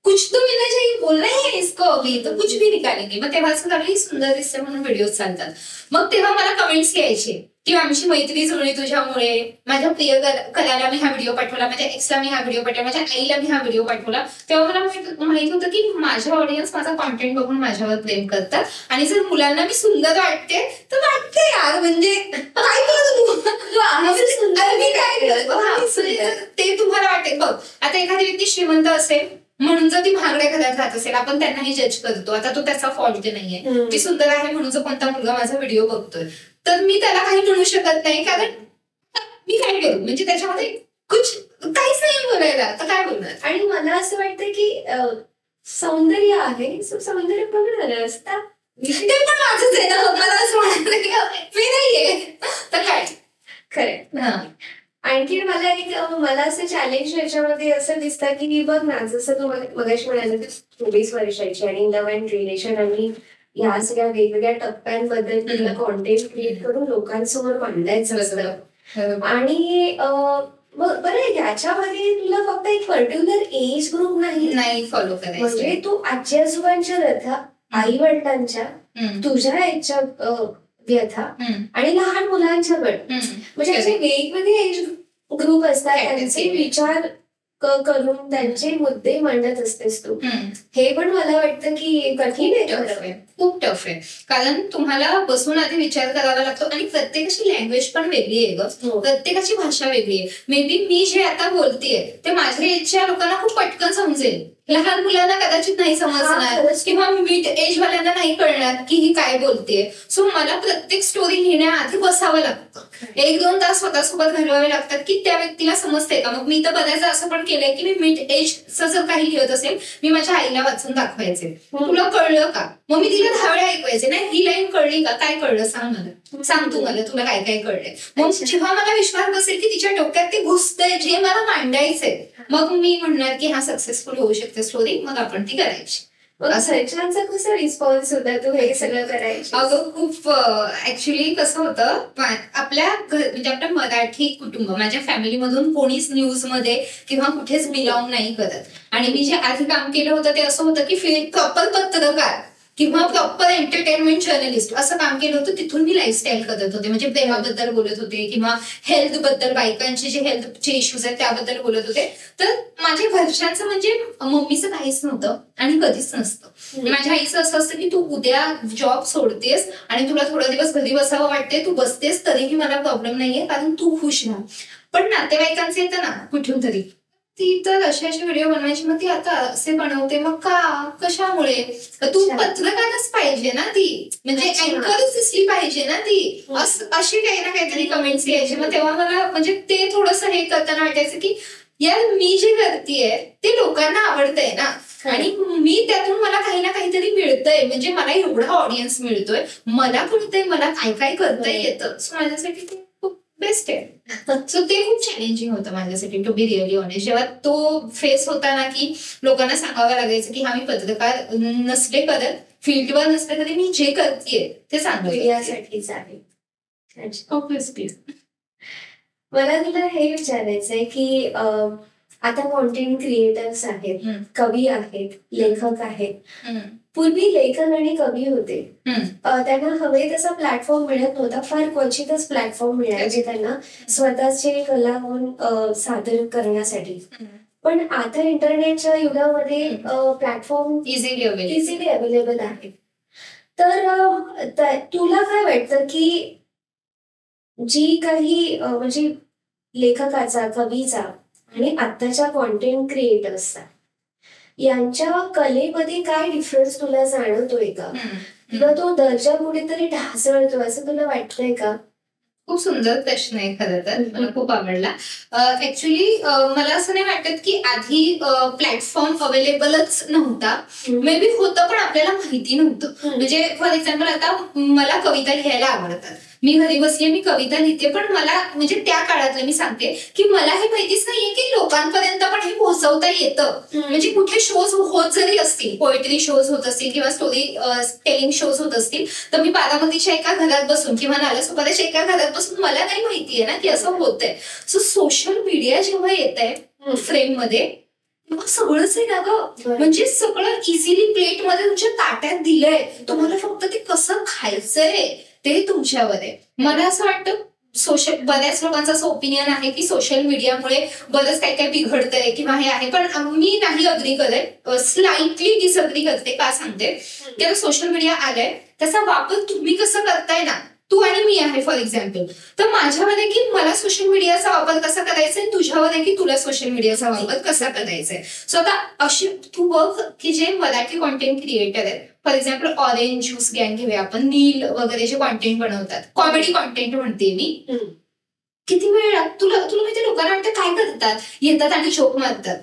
कुछ तो मिलना चाहिए, बोलना ही है इसको अभी तो कुछ भी निकालेंगे. मग तेव्हा असं लागली सुंदर दिसते म्हणून व्हिडिओ चालतात. मग तेव्हा मला कमेंट्स यायचे की आमची मैत्री जुळली तुझ्यामुळे, माझ्या प्रिय कलाला मी हा व्हिडिओ पाठवला, माझ्या एक्सला मी हा व्हिडिओ पाठवला, माझ्या आईला मी हा व्हिडिओ पाठवला. तेव्हा मला माहित होतं की माझ्या ऑडियन्स माझा कॉन्टेंट बघून माझ्यावर प्रेम करतात, आणि जर मुलांना मी सुंदर वाटते तर वाटते यार, म्हणजे काय ते तुम्हाला वाटेल. बघ आता एखादी व्यक्ती श्रीमंत असेल म्हणून जर ती महागड्या घरात राहत असेल आपण त्यांनाही जज करतो, आता तो त्याचा फॉल्ट नाहीये. ती सुंदर आहे म्हणून जर कोणता मुलगा माझा व्हिडिओ बघतोय तर मी त्याला काही म्हणू शकत नाही, कारण मी काय करू, म्हणजे त्याच्यामध्ये काहीच नाही बोलायला, तर काय बोलणार. आणि मला असं वाटतं की सौंदर्य आहे, सौंदर्य बघणार असता ते पण माझंच आहे ना, मला असं म्हणायचं की मी नाहीये तर काय. खरंय. आणखी मला असं चॅलेंज याच्यामध्ये असं दिसतं की बघ ना, जसं तू मगाशी म्हणाले की 24 वर्षाची आणि लव्ह अँड रिलेशन आणि ह्या सगळ्या वेगवेगळ्या टप्प्यांबद्दल तुला कॉन्टेंट क्रिएट करून लोकांसमोर मांडायचं असतं. आणि बरं, याच्यामध्ये तुला फक्त एक पर्टिक्युलर एज ग्रुप नाही फॉलो करायचं, म्हणजे तू आजी आजोबांच्या व्यथा, आई वडिलांच्या, तुझ्या याच्या व्यथा आणि लहान मुलांच्या म्हणजे असे वेगवेगळे एज ग्रुप असतात, त्यांचे विचार करून त्यांचे मुद्दे मांडत असतेस तू. हे पण मला वाटतं की कठीण आहे, खूप टफ आहे. कारण तुम्हाला बसून आधी विचार करावा लागतो आणि प्रत्येकाची लँग्वेज पण वेगळी आहे ग, प्रत्येकाची भाषा वेगळी आहे. मे बी मी जे आता बोलतेय ते माझ्या एजच्या लोकांना खूप पटकन समजेल, लहान मुलांना कदाचित नाही समजणार किंवा मिड एज वाल्यांना नाही कळणार की ही काय बोलतेय. सो मला प्रत्येक स्टोरी लिहिण्याआधी बसावं लागतं, 1-2 तास स्वतःसोबत घालवावे लागतात की त्या व्यक्तीला समजते का. मग मी तर बऱ्याचदा असं पण केलंय की मी मिड एजचं जर काही लिहित असेल, मी माझ्या आईला वाचून दाखवायचे, तुला कळलं का. मग मी तिला 10 वेळा ऐकवायचे, नाही ही लाईन कळली का, काय कळलं सांग मला, सांग तू मला तुला काय काय कळलंय. मग जेव्हा मला विश्वास बसेल की तिच्या डोक्यात ते घुसतंय जे मला मांडायचंय, मग मी म्हणणार की हा सक्सेसफुल होऊ शकते स्टोरी, मग आपण ती करायची. सर्चांचा कसा रिस्पॉन्स होता तू हे सगळं करायचं. अगं खूप ऍक्च्युली कसं होतं, आपल्या म्हणजे आपल्या मराठी कुटुंब, माझ्या फॅमिलीमधून कोणीच न्यूज मध्ये किंवा कुठेच बिलॉंग नाही करत. आणि मी जे आधी काम केलं होतं ते असं होतं की प्रॉपर पत्रकार किंवा प्रॉपर एंटरटेनमेंट जर्नलिस्ट असं काम केलं होतं. तिथून मी लाईफस्टाईल करत होते, म्हणजे प्रेमाबद्दल बोलत होते किंवा हेल्थ बद्दल, बायकांचे जे हेल्थचे इश्यूज आहेत त्याबद्दल बोलत होते. तर माझ्या घरच्यांचं म्हणजे मम्मीचं काहीच नव्हतं आणि कधीच नसतं. माझ्या आईचं असं असतं की तू उद्या जॉब सोडतेस आणि तुला थोडा दिवस घरी बसावं वाटते, तू बसतेस तरीही मला प्रॉब्लेम नाहीये कारण तू खुश राहा. पण नातेवाईकांचे येतं ना कुठून तरी, ती तर अशी व्हिडिओ बनवायची, मग ती आता असे बनवते, मग का, कशामुळे, तू पत्रकारच पाहिजे ना ती, म्हणजे अँकरच दिसली पाहिजे ना ती, अशी काही ना काहीतरी कमेंट्स यायचे. मग तेव्हा मला म्हणजे ते थोडंसं हे करताना वाटायचं की यार मी जे करतेय ते लोकांना आवडतंय ना, आणि मी त्यातून मला काही ना काहीतरी मिळतंय, म्हणजे मला एवढा ऑडियन्स मिळतोय, मला कळतंय मला काय काय करता येतं. सो माझ्यासाठी ते खूप बेस्ट आहे. सो ते खूप चॅलेंजिंग होतं माझ्यासाठी, टू बी रिअली ऑनेस्ट. जेव्हा तो फेस होता ना की लोकांना सांगावं लागायचं की हा मी पत्रकार नसले करत, फील्डवर नसले तरी मी जे करतेय ते सांगण्यासाठीच आहे. ऑब्व्हियसली. मला तुला हे विचारायचंय की आता कॉन्टेंट क्रिएटर्स आहेत, कवी आहेत, लेखक आहेत. पूर्वी लेखक आणि कवी होते, त्यांना हवे तसा प्लॅटफॉर्म मिळत नव्हता, फार क्वचितच प्लॅटफॉर्म मिळायचे त्यांना स्वतःचे कला म्हणून सादर करण्यासाठी. पण आता इंटरनेटच्या युगामध्ये प्लॅटफॉर्म इझिली अवेलेबल आहेत. तर तुला काय वाटतं की जी काही म्हणजे लेखकाचा, कवीचा आणि आताच्या कॉन्टेंट क्रिएटर्सचा यांच्या कलेमध्ये काय डिफरन्स तुला जाणवतोय का, किंवा तो दर्जा कुठेतरी ढासळतोय असं तुला वाटतंय का? खूप सुंदर प्रश्न आहे खरं तर, मला खूप आवडला. ऍक्च्युली मला असं नाही वाटत की आधी प्लॅटफॉर्म अवेलेबलच नव्हता, मे बी होतं पण आपल्याला माहिती नव्हतं. म्हणजे फॉर एक्झाम्पल आता मला कविता लिहायला आवडतात, मी घरी बसले मी कविता लिहिते, पण मला म्हणजे त्या काळातलं मी सांगते की मला हे माहितीच नाहीये की लोकांपर्यंत पण हे पोहोचवता येतं. म्हणजे कुठे शोज होत जरी असतील, पोएट्री शोज होत असतील किंवा स्टोरी टेलिंग शोज होत असतील, तर मी बारामतीच्या एका घरात बसून किंवा नालासोपाऱ्याच्या एका घरात बसून मला नाही माहितीये ना की असं होतंय. सो सोशल मीडिया जेव्हा येत आहे फ्रेम मध्ये तेव्हा सगळंच आहे ना ग, म्हणजे सगळं इझिली प्लेटमध्ये तुमच्या ताट्यात दिलंय, तुम्हाला फक्त ते कसं खायचंय ते तुमच्यावर आहे. मला असं वाटतं बऱ्याच लोकांचं असं ओपिनियन आहे की सोशल मीडियामुळे बरंच काही काही बिघडतंय किंवा हे आहे, पण मी नाही अग्री करत, स्लाइटली डिसअग्री करते. का सांगते, की सोशल मीडिया आलंय त्याचा वापर तुम्ही कसं करताय ना, तू आणि मी आहे फॉर एक्झाम्पल, तर माझ्यावर आहे की मला सोशल मीडियाचा वापर कसा करायचा आहे, तुझ्यावर आहे की तुला सोशल मीडियाचा वापर कसा करायचा आहे. सो आता अशी तू बघ की जे मराठी कॉन्टेंट क्रिएटर आहेत, फॉर एक्झाम्पल ऑरेंज ज्यूस गँग घेऊया आपण, नील वगैरे जे कॉन्टेंट बनवतात, कॉमेडी कॉन्टेंट म्हणते मी, किती वेळ तुला माहिती लोकांना वाटतं काय करतात, येतात आणि जोक मारतात,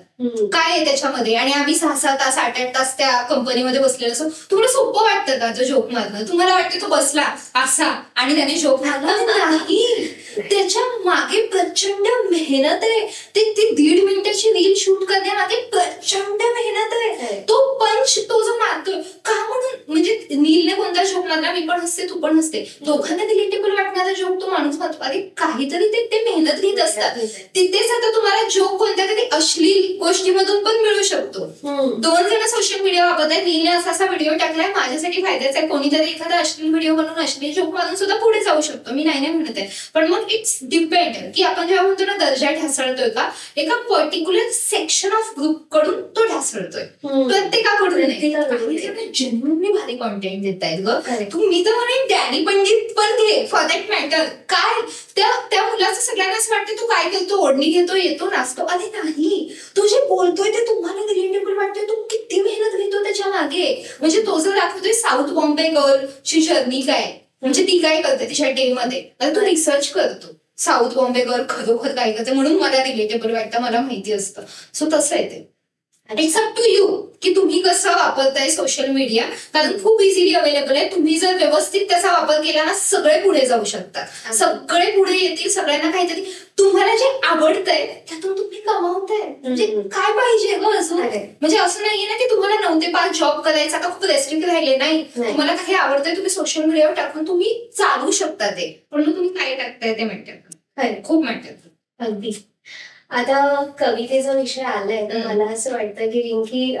काय आहे त्याच्यामध्ये, आणि आम्ही 6-6 तास 8-8 तास त्या कंपनीमध्ये बसलेलो असो. तुम्हाला सोपं वाटतं का तो जोक मारणं? तुम्हाला वाटतं तो बसला असा आणि त्याने जोक मारला? नाही, त्याच्या मागे प्रचंड मेहनत आहे. ते 1.5 मिनिटाची रील शूट करण्यामागे प्रचंड मेहनत आहे. तो पंच तो जो मारतोय का म्हणून, म्हणजे नीलने कोणता जोक मारला, मी पण हसते तू पण हसते, दोघांना रिलेटेबल वाटणारा जोक तो माणूस मारतो. अरे काहीतरी ते मेहनत घेत असतात. तिथेच आता तुम्हाला जोक कोणत्या तरी अश्लील गोष्टीमधून पण मिळू शकतो. 2 जण सोशल मीडिया वापरतायत, नीलने असा व्हिडिओ टाकलाय माझ्यासाठी फायद्याचा आहे, कोणीतरी एखादा अश्लील व्हिडिओ बनवून अश्लील जोक मारून सुद्धा पुढे जाऊ शकतो. मी नाही म्हणत आहे, पण मग इट्स डिपेंड की आपण जेव्हा म्हणतो ना दर्जा ढासळतोय का, एका पर्टिक्युलर सेक्शन ऑफ ग्रुप कडून तो ढासळतोय, प्रत्येकाकडून नाही. जेन्युइनली भारी कॉन्टेंट देत आहेत ग तुम्ही. तर म्हणे डॅनी पंडित पण घे फॉर दॅट मॅटर. काय त्या मुलाचं सगळ्यांना असं वाटतं तू काय करतो, ओढणी घेतो, येतो, नाचतो. अरे नाही, तू जे बोलतोय ते तुम्हाला रिलेटेबल वाटतोय, तू किती मेहनत घेतो त्याच्या मागे. म्हणजे तो जर दाखवतोय साऊथ बॉम्बे गर्लची जर्नी काय, म्हणजे ती काय करते तिच्या डे मध्ये, तर तू रिसर्च करतो साऊथ बॉम्बे गर्ल खरोखर काय करते, म्हणून मला रिलेटेबल वाटतं, मला माहिती असतं. सो तसं आहे ते. इट्स अप टू यू की तुम्ही कसं वापरताय सोशल मीडिया, कारण खूप इझिली अवेलेबल आहे. तुम्ही जर व्यवस्थित त्याचा वापर केला ना, सगळे पुढे जाऊ शकतात, सगळे पुढे येतील. सगळ्यांना काहीतरी तुम्हाला जे आवडतंय त्यातून तुम्ही कमावताय, म्हणजे काय पाहिजे ग अजून. म्हणजे असं नाहीये ना की तुम्हाला 9 ते 5 जॉब करायचा, आता खूप रेस्ट्रिक्ट राहिले. नाही, तुम्हाला काही आवडतंय तुम्ही सोशल मीडियावर टाकून तुम्ही चालू शकता ते, पण मग तुम्ही काय टाकताय ते मॅटर, खूप मॅटर. अगदी. आता कवितेचा विषय आलाय तर मला असं वाटतं की रिंकी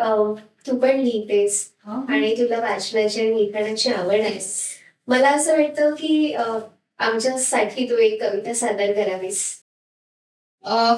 तू पण लिहितेस आणि तुला वाचनाची आणि लिखाणाची आवड आहे. मला असं वाटतं की आमच्यासाठी तू एक कविता सादर करावीस.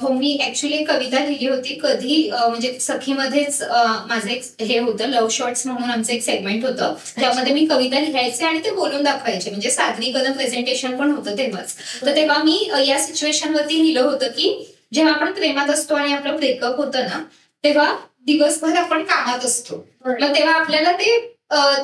हो, मी ऍक्च्युली कविता लिहिली होती कधी, म्हणजे सखीमध्येच माझं एक हे होतं, लव्ह शॉर्ट्स म्हणून आमचं एक सेगमेंट होतं, ज्यामध्ये मी कविता लिहायचे आणि ते बोलून दाखवायचे, म्हणजे सादरीकरण प्रेझेंटेशन पण होतं तेव्हाच. तर तेव्हा मी या सिच्युएशन वरती लिहिलं होतं की जेव्हा आपण प्रेमात असतो आणि आपलं ब्रेकअप होतं ना, तेव्हा दिवसभर आपण कामात असतो, मग तेव्हा आपल्याला ते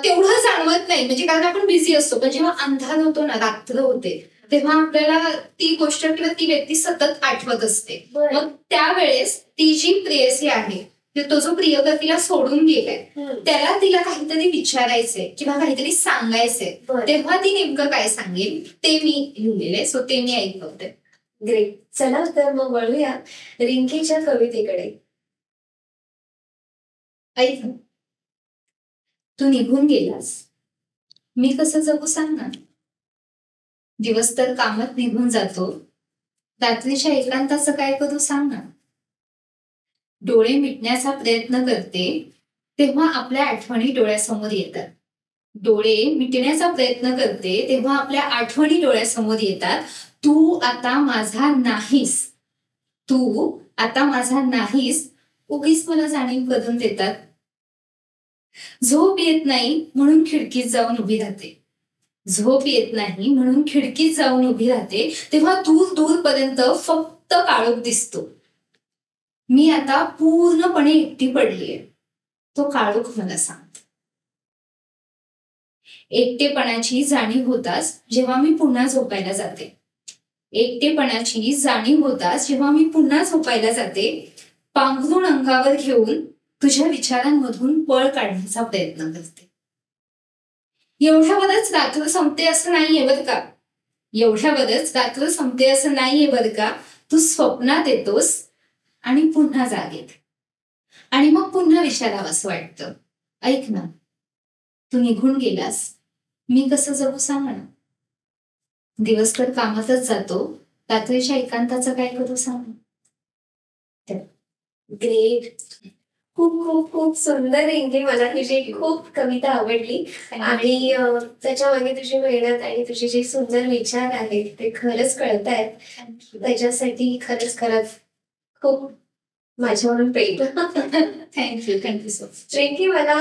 तेवढं जाणवत नाही, म्हणजे कारण आपण बिझी असतो. पण जेव्हा अंधार होतो ना, रात्र होते, तेव्हा आपल्याला ती गोष्ट किंवा ती व्यक्ती सतत आठवत असते. मग त्यावेळेस ती जी प्रेयसी आहे, तो जो प्रियकर्तीला सोडून गेलाय, त्याला तिला काहीतरी विचारायचंय किंवा काहीतरी सांगायचंय, तेव्हा ती नेमकं काय सांगेल ते मी लिहिलेले. सो ते मी ऐकवते. ग्रेट. चला तर मग वळूया रिंकीच्या कवितेकडे. ऐक, तू निघून गेलास, मी कसं जगू सांग ना. दिवस तर कामात निघून जातो, रात्रीच्या एकांताचं काय करू सांग ना. डोळे मिटण्याचा प्रयत्न करते तेव्हा आपल्या आठवणी डोळ्यासमोर येतात. डोळे मिटण्याचा प्रयत्न करते तेव्हा आपल्या आठवणी डोळ्यासमोर येतात. तू आता माझा नाहीस, तू आता माझा नाहीस, उगीच मला जाणीव करून देतात. झोप येत नाही म्हणून खिडकीत जाऊन उभी राहते, झोप येत नाही म्हणून खिडकीत जाऊन उभी राहते, तेव्हा दूर दूरपर्यंत फक्त काळोख दिसतो. मी आता पूर्णपणे एकटी पडलीये, तो काळोख मला सांगतो. एकटेपणाची जाणीव होताच जेव्हा मी पुन्हा झोपायला जाते, एकटेपणाची जाणीव होताच जेव्हा मी पुन्हा झोपायला जाते, पांघरून अंगावर घेऊन तुझ्या विचारांमधून पळ काढण्याचा प्रयत्न करते. एवढ्यावरच रात्र संपते असं नाहीये बरं का, एवढ्यावरच रात्र संपते असं नाहीये बरं का. तू स्वप्नात येतोस आणि पुन्हा जाग येते, आणि मग पुन्हा विचारावंसं वाटतं, ऐक ना, तू निघून गेलास, मी कसं जगू सांग ना. दिवस तर कामातच जातो, रात्रीच्या एकांताचं काय करू सांग. ग्रेट. खूप खूप खूप सुंदर रिंकी. मला तुझी खूप कविता आवडली आणि त्याच्या मागे तुझी मेहनत आणि तुझे जे सुंदर विचार आहेत ते खरंच कळत आहेत. त्याच्यासाठी खरंच खूप माझ्यावरून प्रेम. Thank you so much. रिंकी, मला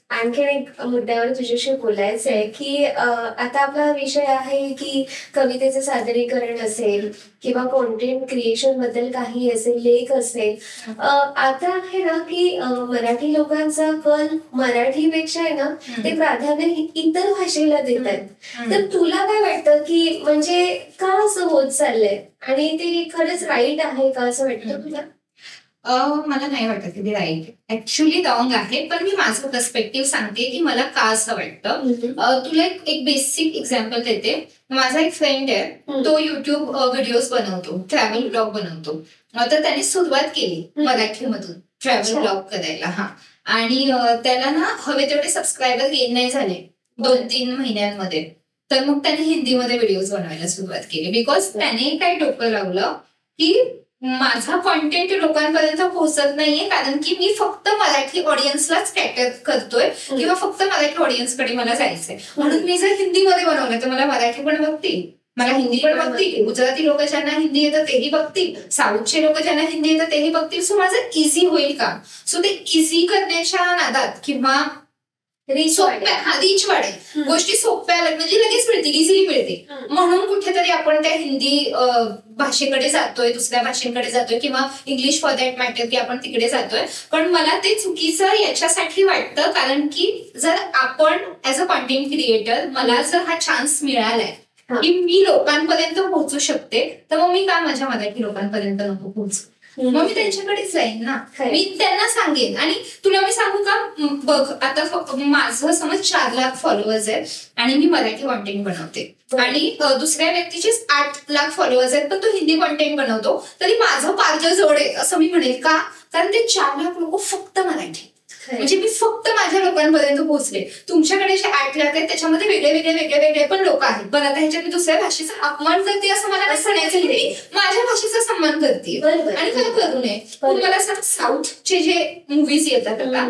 आणखीन एक मुद्द्यावर तुझ्याशी बोलायचं आहे की आता आपला विषय आहे की कवितेचं सादरीकरण असेल किंवा कॉन्टेंट क्रिएशन बद्दल काही असेल, लेख असेल. आता आहे ना की मराठी लोकांचा कल मराठीपेक्षा आहे ना ते प्राधान्य इतर भाषेला देत आहेत. तर तुला काय वाटतं की म्हणजे का असं होत चाललंय आणि ते खरंच राईट आहे का असं वाटतं तुला? मला नाही वाटत की ते राईट ऍक्च्युली रॉंग आहे. पण मी माझं पर्स्पेक्टिव्ह सांगते की मला का असं वाटतं. तुला एक बेसिक एक्झाम्पल देते. माझा एक फ्रेंड आहे, तो युट्यूब व्हिडिओज बनवतो, ट्रॅव्हल ब्लॉग बनवतो. तर त्याने सुरुवात केली मराठीमधून ट्रॅव्हल ब्लॉग करायला. आणि त्याला ना हवे तेवढे सबस्क्रायबर गेन नाही झाले 2-3 महिन्यांमध्ये. तर मग त्याने हिंदीमध्ये व्हिडिओज बनवायला सुरुवात केली. बिकॉज त्याने काय डोकं लावलं की माझा कॉन्टेंट लोकांपर्यंत पोहोचत नाहीये, कारण की मी फक्त मराठी ऑडियन्सलाच कॅटर करतोय किंवा फक्त मराठी ऑडियन्सकडे मला जायचंय. म्हणून मी जर हिंदीमध्ये बनवलं तर मला मराठी पण बघतील, मला हिंदी पण बघतील, गुजराती लोक ज्यांना हिंदी येतं तेही बघतील, साऊथचे लोक ज्यांना हिंदी येतं तेही बघतील. सो माझं इझी होईल का? सो ते इझी करण्याच्या नादात किंवा रीच वाढेल, गोष्टी सोप्या म्हणजे लगेच मिळतील, इझिली मिळते, म्हणून कुठेतरी आपण त्या हिंदी भाषेकडे जातोय, दुसऱ्या भाषेकडे जातोय किंवा इंग्लिश फॉर दॅट मॅटर की आपण तिकडे जातोय. पण मला ते चुकीचं याच्यासाठी वाटतं कारण की जर आपण ऍज अ कॉन्टेंट क्रिएटर मला जर हा चान्स मिळालाय की मी लोकांपर्यंत पोहोचू शकते, तर मग मी का माझ्या मराठी लोकांपर्यंत नको पोहोचू? मग मी त्यांच्याकडेच जाईन ना, मी त्यांना सांगेन. आणि तुला मी सांगू का, बघ आता माझं समज 4 लाख फॉलोअर्स आहेत आणि मी मराठी कॉन्टेंट बनवते आणि दुसऱ्या व्यक्तीचे 8 लाख फॉलोअर्स आहेत, पण तो हिंदी कॉन्टेंट बनवतो, तरी माझं पारजं जड आहे असं मी म्हणेल. का? कारण ते 4 लाख लोक फक्त मराठी, म्हणजे मी फक्त माझ्या लोकांपर्यंत पोहोचले. तुमच्याकडे जे 8 लाख आहेत त्याच्यामध्ये वेगळे पण लोक आहेत. बरं, आता ह्याच्यात मी दुसऱ्या भाषेचा अपमान करते असं मला नाही म्हणायचं, मी माझ्या भाषेचा सन्मान करते आणि मला करू नये. मला सांग, साऊथचे जे मूवीज येतात आता,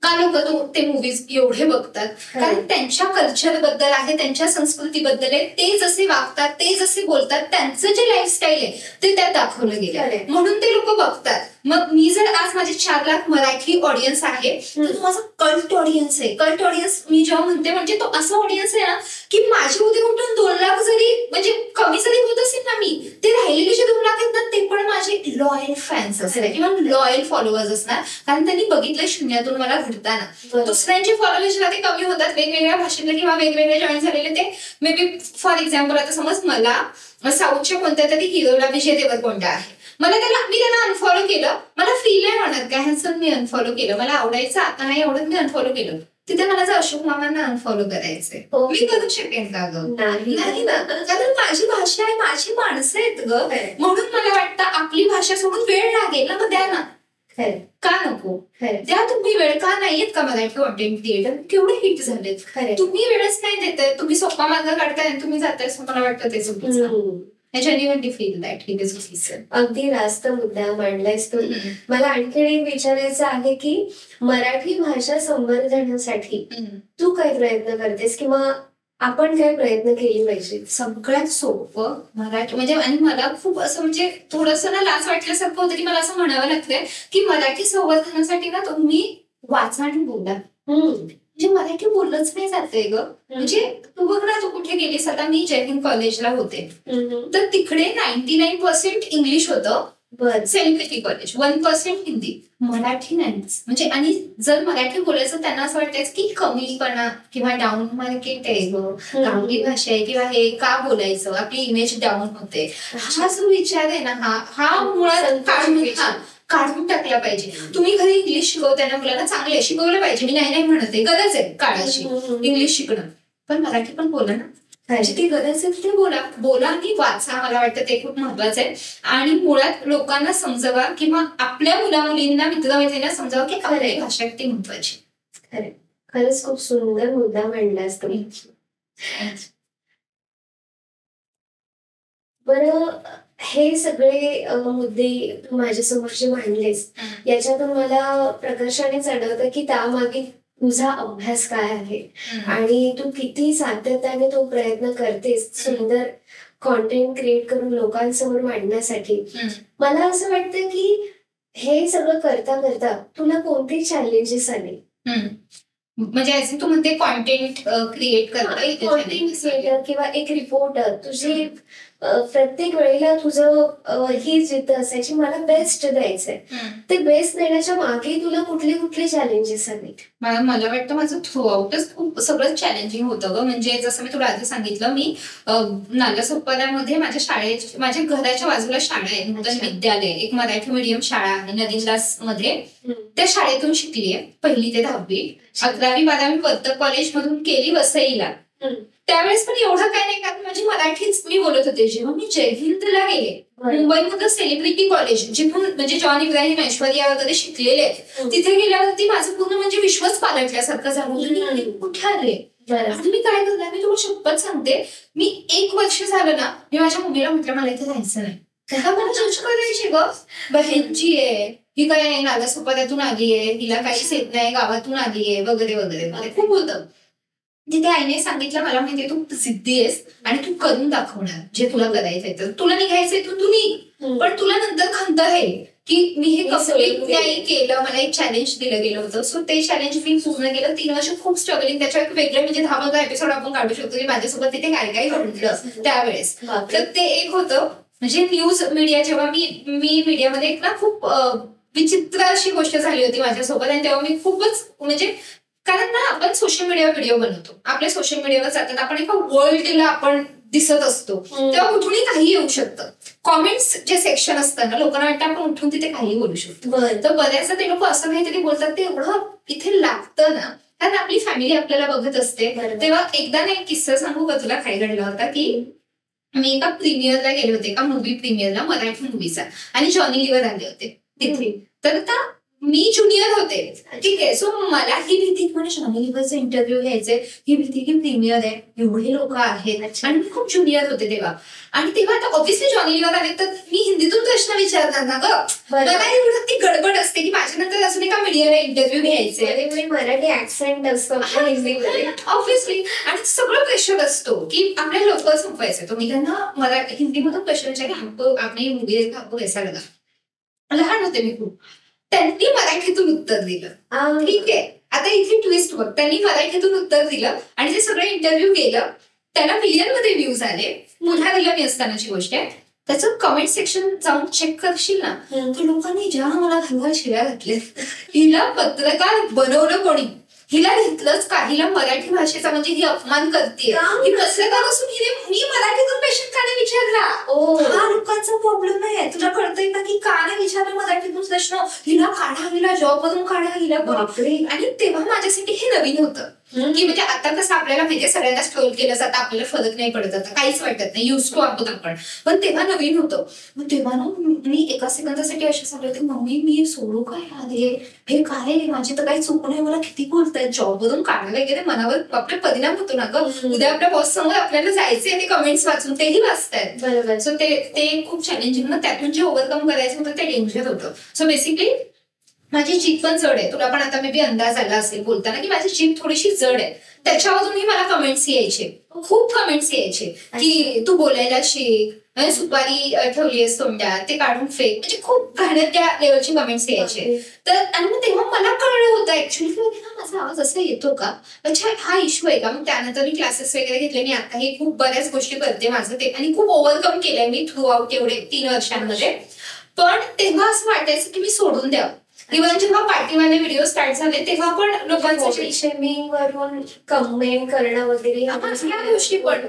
का लोक ते मूवीज एवढे बघतात? कारण त्यांच्या कल्चर बद्दल आहे, त्यांच्या संस्कृतीबद्दल आहे, ते जसे वागतात, ते जसे बोलतात, त्यांचं जे लाईफस्टाईल आहे ते त्यात दाखवलं गेलं, म्हणून ते लोक बघतात. मग मी जर आज माझे 4 लाख मराठी ऑडियन्स आहे, तर तो माझा कल्ट ऑडियन्स आहे. कल्ट ऑडियन्स मी जेव्हा म्हणते म्हणजे तो असं ऑडियन्स आहे ना की माझे उद्या कुठून 2 लाख जरी म्हणजे कमी जरी होत असेल ना, मी ते राहिलेले जे 2 लाख आहेत ना ते पण माझे लॉयल फॅन्स असणार किंवा लॉयल फॉलोअर्स असणार, कारण त्यांनी बघितलं शून्यातून मला घडताना. दुसऱ्यांचे फॉलोअर्स ते कमी होतात वेगवेगळ्या भाषेतले किंवा वेगवेगळे जॉईन झालेले. ते मे बी फॉर एक्झाम्पल आता समज मला साऊथच्या कोणत्या तरी हिरोला विजय देवरकोंडा आहे, मी त्याला अनफॉलो केलं, मला फील नाही म्हणत काय ह्याचं मी अनफॉलो केलं, मला आवडायचं आता नाही आवडत मी अनफॉलो केलं. तिथे मला जर अशोक मामांना अनफॉलो करायचंय, मी करू शकेन का ग? नाही ना, कारण माझी भाषा आहे, माझी माणसं आहेत ग. म्हणून मला वाटतं आपली भाषा सोडून वेळ लागेल ना, मग द्या ना. का नको द्या तुम्ही वेळ? का नाहीयेत का मराठी कॉन्टेंट क्रिएटर केवढे हिट झालेत? तुम्ही वेळच नाही देताय, तुम्ही सोपा मार्ग काढताय आणि तुम्ही जाताय, मला वाटतं ते चुकीचं. अगदी रास्त मुद्दा मांडलायस तू. मला आणखी एक विचारायचं आहे की मराठी भाषा संवर्धनासाठी तू काय प्रयत्न करतेस किंवा आपण काय प्रयत्न केले पाहिजे? सगळ्यात सोपं मराठी म्हणजे, आणि मला खूप असं म्हणजे थोडंसं ना लाज वाटल्यासारखं होतं की मला असं म्हणावं लागतंय की मराठी संवर्धनासाठी ना तुम्ही वाचा आणि बोला. म्हणजे मराठी बोललंच नाही जाते ग. म्हणजे तू बघ ना, तू कुठे गेलीस, आता मी जय हिंद कॉलेजला होते तर तिकडे 99% इंग्लिश होतं, सेलिब्रिटी कॉलेज 1% हिंदी, मराठी नाहीच. म्हणजे आणि जर मराठी बोलायचं त्यांना असं वाटायचं की कमीपणा किंवा डाऊन मार्केट आहे ग, गावठी भाषा आहे किंवा हे का बोलायचं, आपली इमेज डाऊन होते. हा जो विचार आहे ना, हा मुळात काढून टाकला पाहिजे. तुम्ही घरी इंग्लिश शिकवताना मुलांना चांगले शिकवलं पाहिजे, मी नाही म्हणते, गरज आहे काळाची इंग्लिश शिकणं, पण मराठी पण बोला ना. ती गरज आहे ते बोला आणि वाचा. मला वाटतं ते खूप महत्वाचं आहे. आणि मुळात लोकांना समजावा किंवा आपल्या मुला-मुलींना, मित्र-मैत्रिणींना समजावं की आपली भाषा किती महत्वाची. खरंच खूप सुंदर मुद्दा मांडलास तुम्ही. बरं, हे सगळे मुद्दे तू माझ्यासमोर जे मांडलेस याच्यातून मला प्रकर्षाने जाणवतं की त्यामागे तुझा अभ्यास काय आहे आणि तू किती सातत्याने तो प्रयत्न करतेस सुंदर कॉन्टेंट क्रिएट करून लोकांसमोर मांडण्यासाठी. मला असं वाटतं की हे सगळं करता करता तुला कोणते चॅलेंजेस आले? म्हणजे ऍज तू म्हणते कॉन्टेंट क्रिएट करता कॉन्टेंट क्रिएटर किंवा एक रिपोर्टर, तुझे प्रत्येक वेळेला तुझं ही जिद्द असायची मला बेस्ट द्यायचंय. ते बेस्ट देण्याच्या मागे तुला कुठले कुठले चॅलेंजेस आले? मला वाटतं माझं थ्रू आउटच खूप सगळं चॅलेंजिंग होतं ग. म्हणजे जसं मी तुला आधी सांगितलं, मी नालासोपाऱ्यामध्ये माझ्या घराच्या बाजूला शाळा आहे, नूतन विद्यालय, एक मराठी मीडियम शाळा आहे नदीनदास मध्ये. त्या शाळेतून शिकलीये 1ली ते 10वी. 11वी-12वी वर्तक कॉलेज मधून केली वसईला. त्यावेळेस पण एवढं काय नाही, कारण माझी मराठीच मी बोलत होते. जेव्हा मी जय हिंदला गेले, मुंबईमध्ये सेलिब्रिटी कॉलेज जिथून म्हणजे जॉन इब्राहिम, ऐश्वर्या वगैरे शिकलेले आहेत, तिथे गेल्यावरती माझं पूर्ण म्हणजे विश्वास पालटल्यासारखं झालं. कुठे आले आणि मी काय करणार, मी तुला शपथ सांगते, मी 1 वर्ष झालं ना, मी माझ्या मम्मीला म्हटलं मला इथे जायचं नाही. तेव्हा मला जज करायची ग, बहिणची आहे ही, काय नालासोपाऱ्यातून आलीये, हिला काहीच येत नाही, गावातून आलीये वगैरे वगैरे वगैरे खूप होतं. तिथे आईने सांगितलं, मला माहितीये तू जिद्दी आहेस आणि तू करून दाखवणार जे तुला करायचंय, तर तुला निघायचंय तू निघ, पण तुला नंतर खंत आहे की मी हे कम्प्लीट नाही केलं. मला एक चॅलेंज दिलं गेलं होतं, सो ते चॅलेंज मी पूर्ण केलं. 3 वर्ष खूप स्ट्रगलिंग. त्याच्यावर वेगळे म्हणजे 10 एपिसोड आपण काढू शकतो की माझ्यासोबत तिथे काय काय घडलं त्यावेळेस. तर ते एक होतं. म्हणजे न्यूज मीडिया, जेव्हा मी मीडियामध्ये एक ना खूप विचित्र अशी गोष्ट झाली होती माझ्यासोबत, आणि तेव्हा मी खूपच म्हणजे, कारण ना आपण सोशल मीडियावर व्हिडिओ बनवतो, आपल्या सोशल मीडियावर जातात, आपण एका वर्ल्डला आपण दिसत असतो, तेव्हा कुठूनही काही येऊ शकतं. कॉमेंट्स जे सेक्शन असतं ना, लोकांना वाटतं आपण उठून तिथे काही बोलू शकतो. तर बऱ्याचदा ते लोक असं काहीतरी बोलतात, ते एवढं इथे लागतं ना, कारण आपली फॅमिली आपल्याला बघत असते. तेव्हा एकदा ना एक किस्सा सांगू का तुला, काय घडला होता की मी एका प्रीमियरला गेले होते, एका मूवी प्रीमियरला, मराठी मूवीचा, आणि जॉनी लिव्हर आले होते तिथे. तर आता मी ज्युनियर होते, ठीक आहे. सो मला ही भीती, म्हणजे जॉनी लिव्हरचा इंटरव्ह्यू घ्यायचे, ही भीती की प्रीमियर आहे, एवढे लोक आहेत, आणि मी खूप ज्युनियर होते तेव्हा. आणि तेव्हा आता ऑब्व्हियसली जॉनी लिव्हर आले, तर मी हिंदीतून प्रश्न विचारणार ना ग. मला एवढं ती गडबड असते की माझ्यानंतर असं नाही का मीडियाला इंटरव्ह्यू घ्यायचे, मराठी ऍक्सेंट असतो ऑब्व्हियसली, आणि सगळं प्रेशर असतो की आपल्याला लवकर संपवायचं. तो मी त्यांना मराठी हिंदीमधून प्रश्न विचारले, हमको आपने मूवी देखा, हमको कैसा लगा. लहान होते मी खूप. त्यांनी मराठीतून उत्तर दिलं, ठीक आहे. आता इथे ट्विस्ट बघ, त्यांनी मराठीतून उत्तर दिलं आणि ते सगळं इंटरव्ह्यू गेलं, त्याला मिलियनमध्ये व्ह्यूज आले. पुन्हा दिलं मी असतानाची गोष्ट आहे. त्याचं कमेंट सेक्शन जाऊन चेक करशील ना, तर लोकांनी ज्या मला घालवा शिव्या घातल्या, हिला पत्रकार बनवलं कोणी, हिला घेतलंच का, हिला मराठी भाषेचा म्हणजे ही अपमान करते, ही पत्रकार असून मी मराठीतून पेशंट का नाही विचारला. हा लोकांचा प्रॉब्लेम आहे. तुला कळतंय का की का नाही विचारलं मराठीतून प्रश्न, हिला काढा, हिला जॉब मधून काढा, हिला. आणि तेव्हा माझ्यासाठी हे नवीन होतं की म्हणजे आता कसं आपल्याला म्हणजे सगळ्यांना स्क्रोल केलं जातं, आपल्याला फरक नाही पडत, आता काहीच वाटत नाही, युज टू आहोत आपण. पण तेव्हा नवीन होतं. मग तेव्हा ना मी एका सेकंदासाठी असे सांगले होते, मम्मी मी सोडू काय, अरे हे काय, माझी तर काही चूक नाही, मला किती बोलतायत, जॉब वरून काढणं वगैरे, मनावर आपला परिणाम होतो ना ग. उद्या आपल्या बॉस समोर आपल्याला जायचे आणि कमेंट्स वाचून तेही वाचतायत. बरोबर. सो ते खूप चॅलेंजिंग. मग त्यातून जे ओव्हरकम करायचं होतं ते डेंजर होतं. सो बेसिकली माझी जीभ पण जड आहे. तुला पण आता मे बी अंदाज आला असेल बोलताना की माझी जीभ थोडीशी जड आहे. त्याच्यावरूनही मला कमेंट्स यायचे, खूप कमेंट्स यायचे की तू बोलायला शिक, सुपारी ठेवलीस तोंडात, ते काढून फेक, म्हणजे खूप घाणेरड्या लेवलचे कमेंट्स यायचे. तर आणि मग तेव्हा मला कळलं होतं ऍक्च्युअली माझा आवाज असा येतो का, अच्छा हा इश्यू आहे का. मग त्यानंतर मी क्लासेस वगैरे घेतले, मी आताही खूप बऱ्याच गोष्टी करते माझं ते, आणि खूप ओव्हरकम केलंय मी थ्रू आउट एवढे 3 वर्षांमध्ये. पण तेव्हा असं वाटायचं की मी सोडून द्यावं. इव्हन जेव्हा पार्टीवाले व्हिडिओ स्टार्ट झाले तेव्हा पण लोकांचं शेमिंग वरून कमेंट करणं वगैरे या गोष्टी पण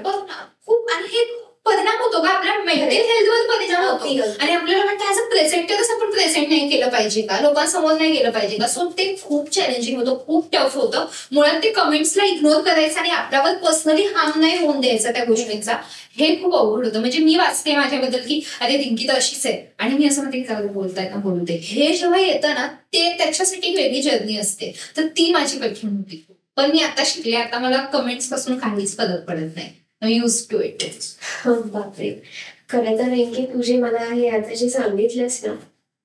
खूप, आणि हे परिणाम होतो का आपल्या मेंटल हेल्थवर परिणाम होतो. आणि आपल्याला वाटतं ऍज अ प्रेझेंटरच आपण प्रेझेंट नाही केलं पाहिजे का, लोकांसमोर नाही गेलं पाहिजे का. सो ते खूप चॅलेंजिंग होतं, खूप टफ होतं. मुळात ते कमेंट्सला इग्नोर करायचं आणि आपल्यावर पर्सनली हार्म नाही होऊन द्यायचा त्या गोष्टींचा, हे खूप अवघड होतं. म्हणजे मी वाचते माझ्याबद्दल की अरे रिंकी तर अशीच आहे, आणि मी असं म्हणते की जाऊ बोलताय ना बोलू दे. हे जेव्हा येतं ना, ते त्याच्यासाठी वेगळी जर्नी असते, तर ती माझी कठीण होती. पण मी आता शिकले, आता मला कमेंट्स पासून काहीच फरक पडत नाही. Use to it. बापरे. खरं तर रिंकी तुझे मला हे आता जे सांगितलंस ना,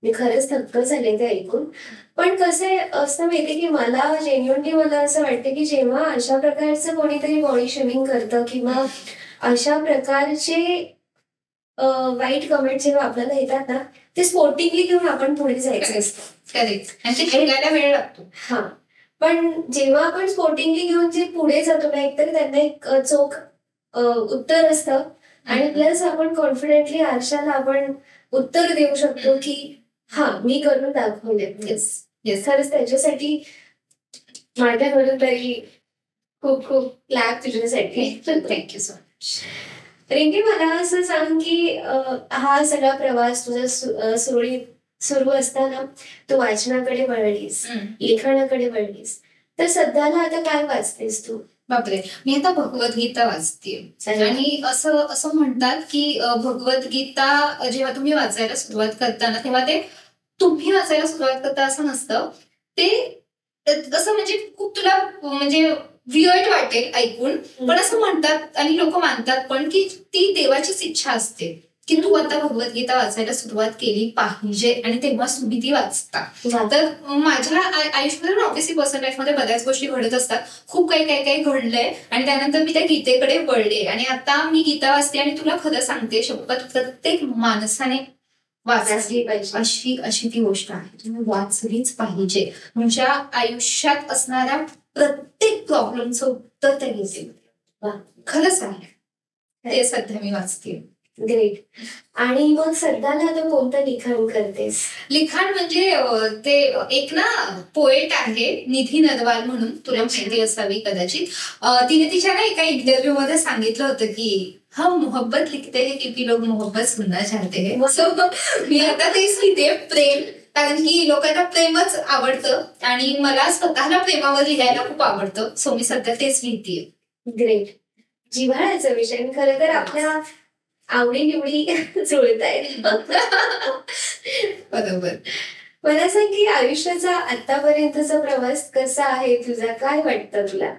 मी खरंच थक्क झाले ते ऐकून. पण कसं असं माहितीये की मला जेन्युअनली मला असं वाटतं की जेव्हा अशा प्रकारचं कोणीतरी बॉडी शेमिंग करतं किंवा अशा प्रकारचे वाईट कमेंट जेव्हा आपल्याला येतात ना, ते स्पोर्टिंगली घेऊन आपण पुढे जायचं असतं. करेक्ट. आणि ते शिकायला वेळ लागतो. हा, पण जेव्हा आपण स्पोर्टिंगली घेऊन जे पुढे जातो ना, एकतर त्यांना एक चोख उत्तर असतं आणि प्लस आपण कॉन्फिडेंटली आरशाला आपण उत्तर देऊ शकतो की हा, मी करून दाखवले. येस. खरंच त्याच्यासाठी माझ्याकडून तरी खूप खूप क्लॅप तुझ्यासाठी. Thank you so much. रिंकी, मला असं सांग की हा सगळा प्रवास तुझा सुरू असताना तू वाचनाकडे वळलीस, लिखाणाकडे वळलीस, तर सध्याला आता काय वाचतेस तू? बापरे, मी आता भगवद्गीता वाचतेय. आणि असं म्हणतात की भगवद्गीता जेव्हा तुम्ही वाचायला सुरुवात करता ना, तेव्हा ते तुम्ही वाचायला सुरुवात करता असं नसतं. ते असं म्हणजे खूप तुला म्हणजे वियर्ड वाटेल ऐकून, पण असं म्हणतात आणि लोक मानतात पण की ती देवाचीच इच्छा असते की तू आता भगवद्गीता वाचायला सुरुवात केली पाहिजे आणि तेव्हा तुम्ही ती वाचता. तर माझ्या आयुष्यामध्ये ऑब्व्हियसली पर्सनल लाईफमध्ये बऱ्याच गोष्टी घडत असतात. खूप काही घडलंय आणि त्यानंतर मी त्या गीतेकडे वळले आणि आता मी गीता वाचते. आणि तुला खरं सांगते, शपथ, प्रत्येक माणसाने वाचली पाहिजे अशी ती गोष्ट आहे. तुम्ही वाचलीच पाहिजे. तुमच्या आयुष्यात असणाऱ्या प्रत्येक प्रॉब्लेमचं उत्तर त्या गीतेमध्ये खरंच आहे. ते सध्या मी वाचते. ग्रेट. आणि मग सध्याला आता कोणतं लिखाण करतेस? लिखाण म्हणजे ते एक ना पोएट आहे निधी नरवाल म्हणून, तुला माहिती असावी कदाचित. तिने तिच्या ना एका इंटरव्ह्यू मध्ये सांगितलं होतं की हम मोहब्बत लिखते हैं क्योंकि लोग मोहब्बत सुनना चाहते हैं. सो मी आता तेच लिहिते, प्रेम. कारण की लोकांना प्रेमच आवडतं आणि मला स्वतःला प्रेमावर लिहायला खूप आवडतं. सो मी सध्या तेच लिहितेय. ग्रेट. जिव्हाळ्याचा विषय. खरं तर आपल्या आवडी निवडी जुळत आहेत. बरोबर. मला सांग की आयुष्याचा आतापर्यंतचा प्रवास कसा आहे तुझा? काय वाटतं तुला?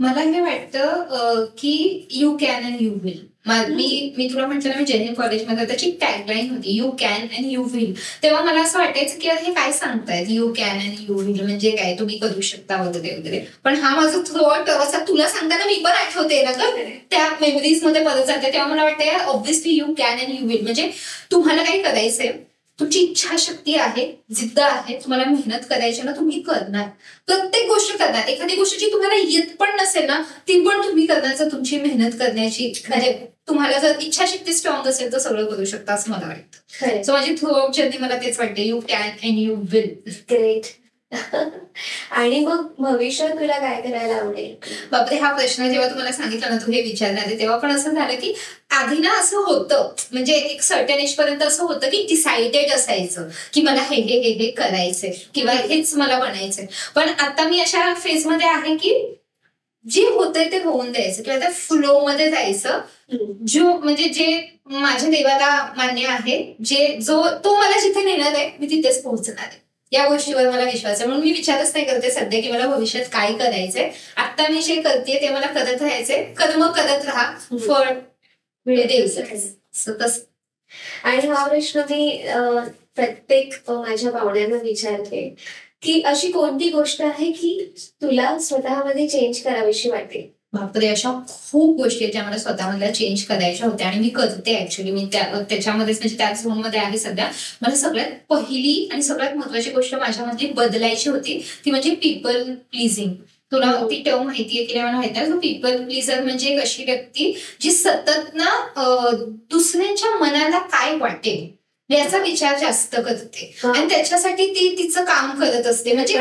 मला हे वाटतं की you can and you will. मी तुला म्हटलं ना, मी जैन कॉलेजमध्ये त्याची टॅगलाईन होती you can and you will. तेव्हा मला असं वाटायचं की हे काय सांगतायत, you can and you will म्हणजे काय, तुम्ही करू शकता वगैरे वगैरे. पण हा माझा थ्रूआउट प्रवास तुला सांगताना मी पण आठवते ना ग, त्या मेमरीज मध्ये परत जाते. तेव्हा मला वाटतं obviously you can and you will म्हणजे तुम्हाला काही करायचंय, तुमची इच्छाशक्ती आहे, जिद्द आहे, तुम्हाला मेहनत करायची ना, तुम्ही करणार. प्रत्येक गोष्ट करणार. एखादी गोष्ट जी तुम्हाला येत पण नसेल ना, ती पण तुम्ही करणार. जर तुमची मेहनत करण्याची म्हणजे तुम्हाला जर इच्छाशक्ती स्ट्रॉंग असेल तर सगळं करू शकता असं मला वाटतं. सो माझी थ्रूआउट जर्नी मला तेच वाटते, you can and you will. Great. आणि मग भविष्यात तुला काय करायला आवडेल? बापरे, हा प्रश्न जेव्हा तुम्हाला सांगितलं ना, तू हे विचारणार तेव्हा पण असं झालं की आधी ना असं होतं, म्हणजे एक सर्टन एज पर्यंत असं होतं की डिसाइडेड असायचं की मला हे हे हे हे करायचंय किंवा हेच मला बनायचंय. पण आता मी अशा फेज मध्ये आहे की जे होतंय ते होऊन द्यायचं किंवा त्या फ्लो मध्ये जायचं. म्हणजे जे माझ्या देवाला मान्य आहे, तो मला जिथे नेणार आहे मी तिथेच पोहोचणार आहे. या गोष्टीवर मला विश्वास आहे. म्हणून मी विचारच नाही करते सध्या की मला भविष्यात काय करायचंय. आता मी जे करते ते मला करत राहायचंय. कर्म करत राहा, फळ द्यायचं. आणि हा प्रश्न मी प्रत्येक माझ्या पाहुण्यांना विचारते की अशी कोणती गोष्ट आहे की तुला स्वतःमध्ये चेंज करावीशी वाटते? बापरे, अशा खूप गोष्टी आहेत ज्या मला स्वतःमधल्या चेंज करायच्या होत्या आणि मी करते ऍक्च्युली. मी त्याच्यामध्येच म्हणजे त्याच झोन मध्ये आहे सध्या. मला सगळ्यात पहिली आणि सगळ्यात महत्वाची गोष्ट माझ्यामधली बदलायची होती ती म्हणजे पीपल प्लीजिंग. तुला ती टर्म माहितीये की मला माहिती आहे. पीपल प्लीजर म्हणजे एक अशी व्यक्ती जी सतत ना दुसऱ्यांच्या मनाला काय वाटेल याचा विचार जास्त करते आणि त्याच्यासाठी ती तिचं काम करत असते. म्हणजे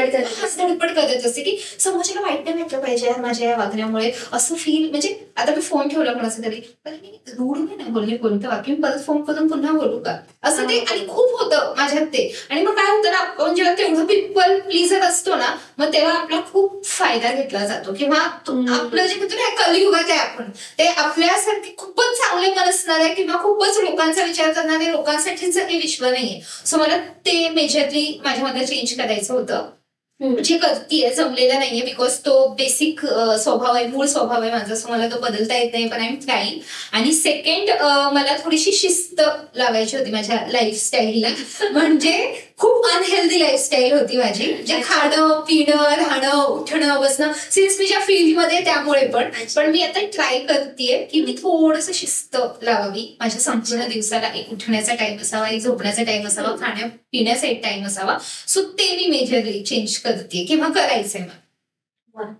धडपड करत असते की समोरच्याला वाईट नाही वाटलं पाहिजे माझ्या या वागण्यामुळे असं फील. म्हणजे आता मी फोन ठेवला कोणाचा तरी, पण मी रूढ नाही बोलले कोणतं वाक्य, मी परत फोन करून पुन्हा बोलू का असं ते. आणि खूप होतं माझ्यात ते. आणि मग काय होतं ना, आपण जेव्हा तेवढं पीपल प्लीजर असतो ना, मग तेव्हा आपला खूप फायदा घेतला जातो. किंवा आपलं जे म्हणतो ना कलियुगात आहे आपण, ते आपल्यासारखे खूपच चांगले मन असणारे किंवा खूपच लोकांचा विचार करणारे लोकांसाठीच हे विश्व नाहीये. सो मला ते मेजरली माझ्यामध्ये चेंज करायचं होतं. जे करतीये जमलेला नाहीये बिकॉज तो बेसिक स्वभाव आहे, मूळ स्वभाव आहे माझा, सो मला तो बदलता येत नाही, पण आय एम ट्राईंग. आणि सेकंड, मला थोडीशी शिस्त लावायची होती माझ्या लाईफस्टाईलला. म्हणजे खूप अनहेल्दी लाईफस्टाईल होती माझी, जे खाणं पिणं राहणं उठणं बसणं, सिन्स मी ज्या फील्डमध्ये त्यामुळे पण मी आता ट्राय करतेय की मी थोडंसं शिस्त लावावी माझ्या संपूर्ण दिवसाला. एक उठण्याचा टाइम असावा, एक झोपण्याचा टाइम असावा, खाण्या पिण्याचा एक टाइम असावा. सो ते मी मेजरली चेंज करते किंवा करायचंय मला.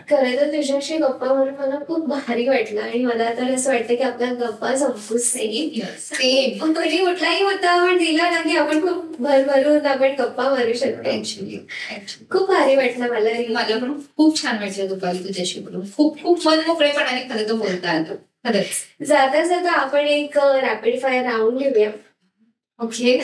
खरं तर तुझ्याशी गप्पा मारून मला खूप भारी वाटलं आणि मला तर असं वाटतं की आपल्या गप्पा संपूच नाही. कधी कुठलाही होता आपण दिला ना की आपण खूप भरभरून आपण गप्पा मारू शकतो. ऍक्च्युली खूप भारी वाटलं मला. मला पण खूप छान वाटलं दुपारी तुझ्याशी बोलून. खूप खूप मन मोकळेपणाने खरं तर बोलता आलं. खरंच. जाता जाता आपण एक रॅपिड फायर राऊंड घेऊया. ओके.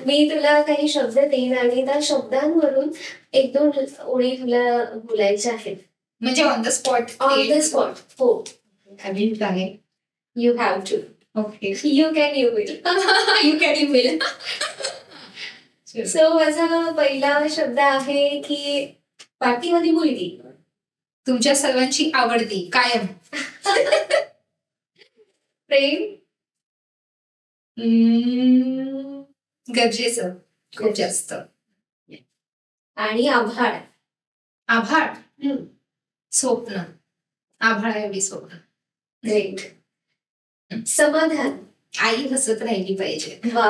मी तुला काही शब्द देईन आणि त्या शब्दांवरून एक दोन ओळी तुला बोलायच्या आहेत. म्हणजे on the spot. On the spot. हो. आहे. You have to. Okay. You can you will. You can you will. So माझा पहिला शब्द आहे की पाठीमध्ये मुलगी. तुमच्या सर्वांची आवडती कायम. प्रेम. गरजेचं खूप जास्त. आणि आभाळ. आभाळ. स्वप्न. आभाळ एवढी स्वप्न. ग्रेट. समाधान. आई हसत राहिली पाहिजे. वा.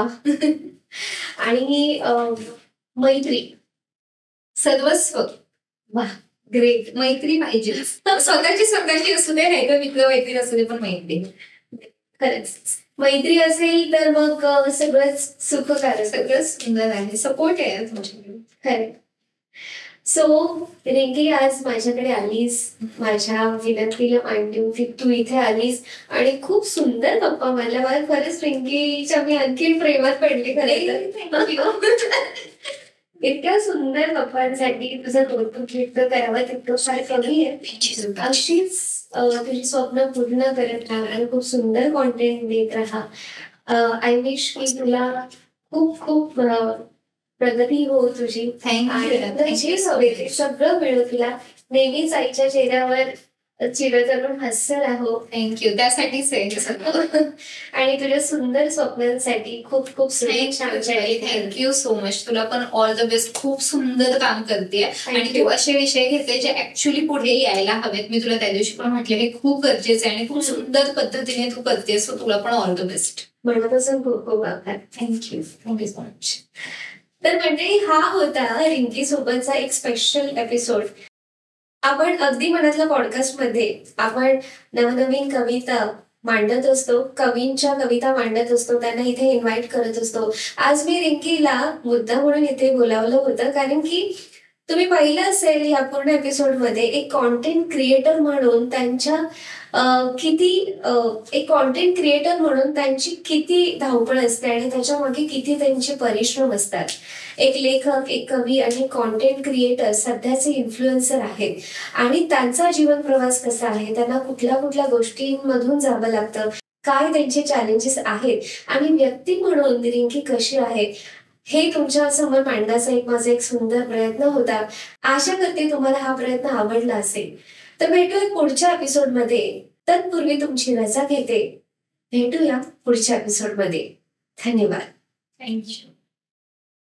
आणि मैत्री. सर्वस्व. वा. ग्रेट. मैत्री पाहिजे. स्वतःची असू दे, नाही तर मित्र मैत्री असू दे, पण मैत्री. खरंच मैत्री असेल तर मग सगळंच सुखकारक, सगळं सुंदर आहे. सपोर्ट आहे तुमच्याकडे. खरं. सो रिंकी, आज माझ्याकडे आलीस, माझ्या विनंतीला मान देऊन तू इथे आलीस आणि खूप सुंदर गप्पा मारल्या. मला खरंच रिंकीच्या मी आणखी प्रेमात पडली. इतक्या सुंदर गप्पांसाठी तुझं कौतुक व्यक्त करावं तितकं फार कमी आहे. अशीच तुझी स्वप्न पूर्ण करत राहा आणि खूप सुंदर कॉन्टेंट देत राहा. आय विश की तुला खूप खूप प्रगती हो तुझी. थँक्यू. सगळं मिळो तुला. नेहमीच आईच्या चेहऱ्यावर चिरतरून हास्य राहो. थँक्यू. त्यासाठीच आहे. आणि तुझ्या सुंदर स्वप्नांसाठी खूप खूप शुभेच्छा. Thank you so much. तुला पण ऑल द बेस्ट. खूप सुंदर काम करते आणि तू असे विषय घेते जे ऍक्च्युली पुढे यायला हवेत. मी तुला त्या दिवशी पण म्हटलं हे खूप गरजेचं आहे आणि खूप सुंदर पद्धतीने तू करते. सो तुला पण ऑल द बेस्ट. मनापासून खूप खूप आभार. थँक्यू. Thank you so much. तर मंडळी, हा होता रिंकी सोबतचा एक स्पेशल एपिसोड. आपण अगदी मनातल्या पॉडकास्टमध्ये आपण नवनवीन कविता मांडत असतो, कवींच्या कविता मांडत असतो, त्यांना इथे इन्व्हाइट करत असतो. आज मी रिंकीला मुद्दा म्हणून इथे बोलावलं होतं कारण की तुम्ही पाहिलं असेल या पूर्ण एपिसोडमध्ये एक कॉन्टेंट क्रिएटर म्हणून एक कॉन्टेंट क्रिएटर म्हणून त्यांची किती धावपळ असते आणि त्याच्या मागे किती त्यांचे परिश्रम असतात. एक लेखक, एक कवी आणि कॉन्टेंट क्रिएटर सध्याचे इन्फ्लुएन्सर आहेत आणि त्यांचा जीवन प्रवास कसा आहे, त्यांना कुठल्या कुठल्या गोष्टींमधून जावं लागतं, काय त्यांचे चॅलेंजेस आहेत आणि व्यक्ती म्हणून रिंकी कशी आहे हे तुमच्या समोर मांडण्याचा माझा एक सुंदर प्रयत्न होता. आशा करते तुम्हाला हा प्रयत्न आवडला असेल. तर भेटूया पुढच्या एपिसोडमध्ये. तत्पूर्वी तुमची रजा घेते. भेटूया पुढच्या एपिसोडमध्ये. धन्यवाद. थँक्यू.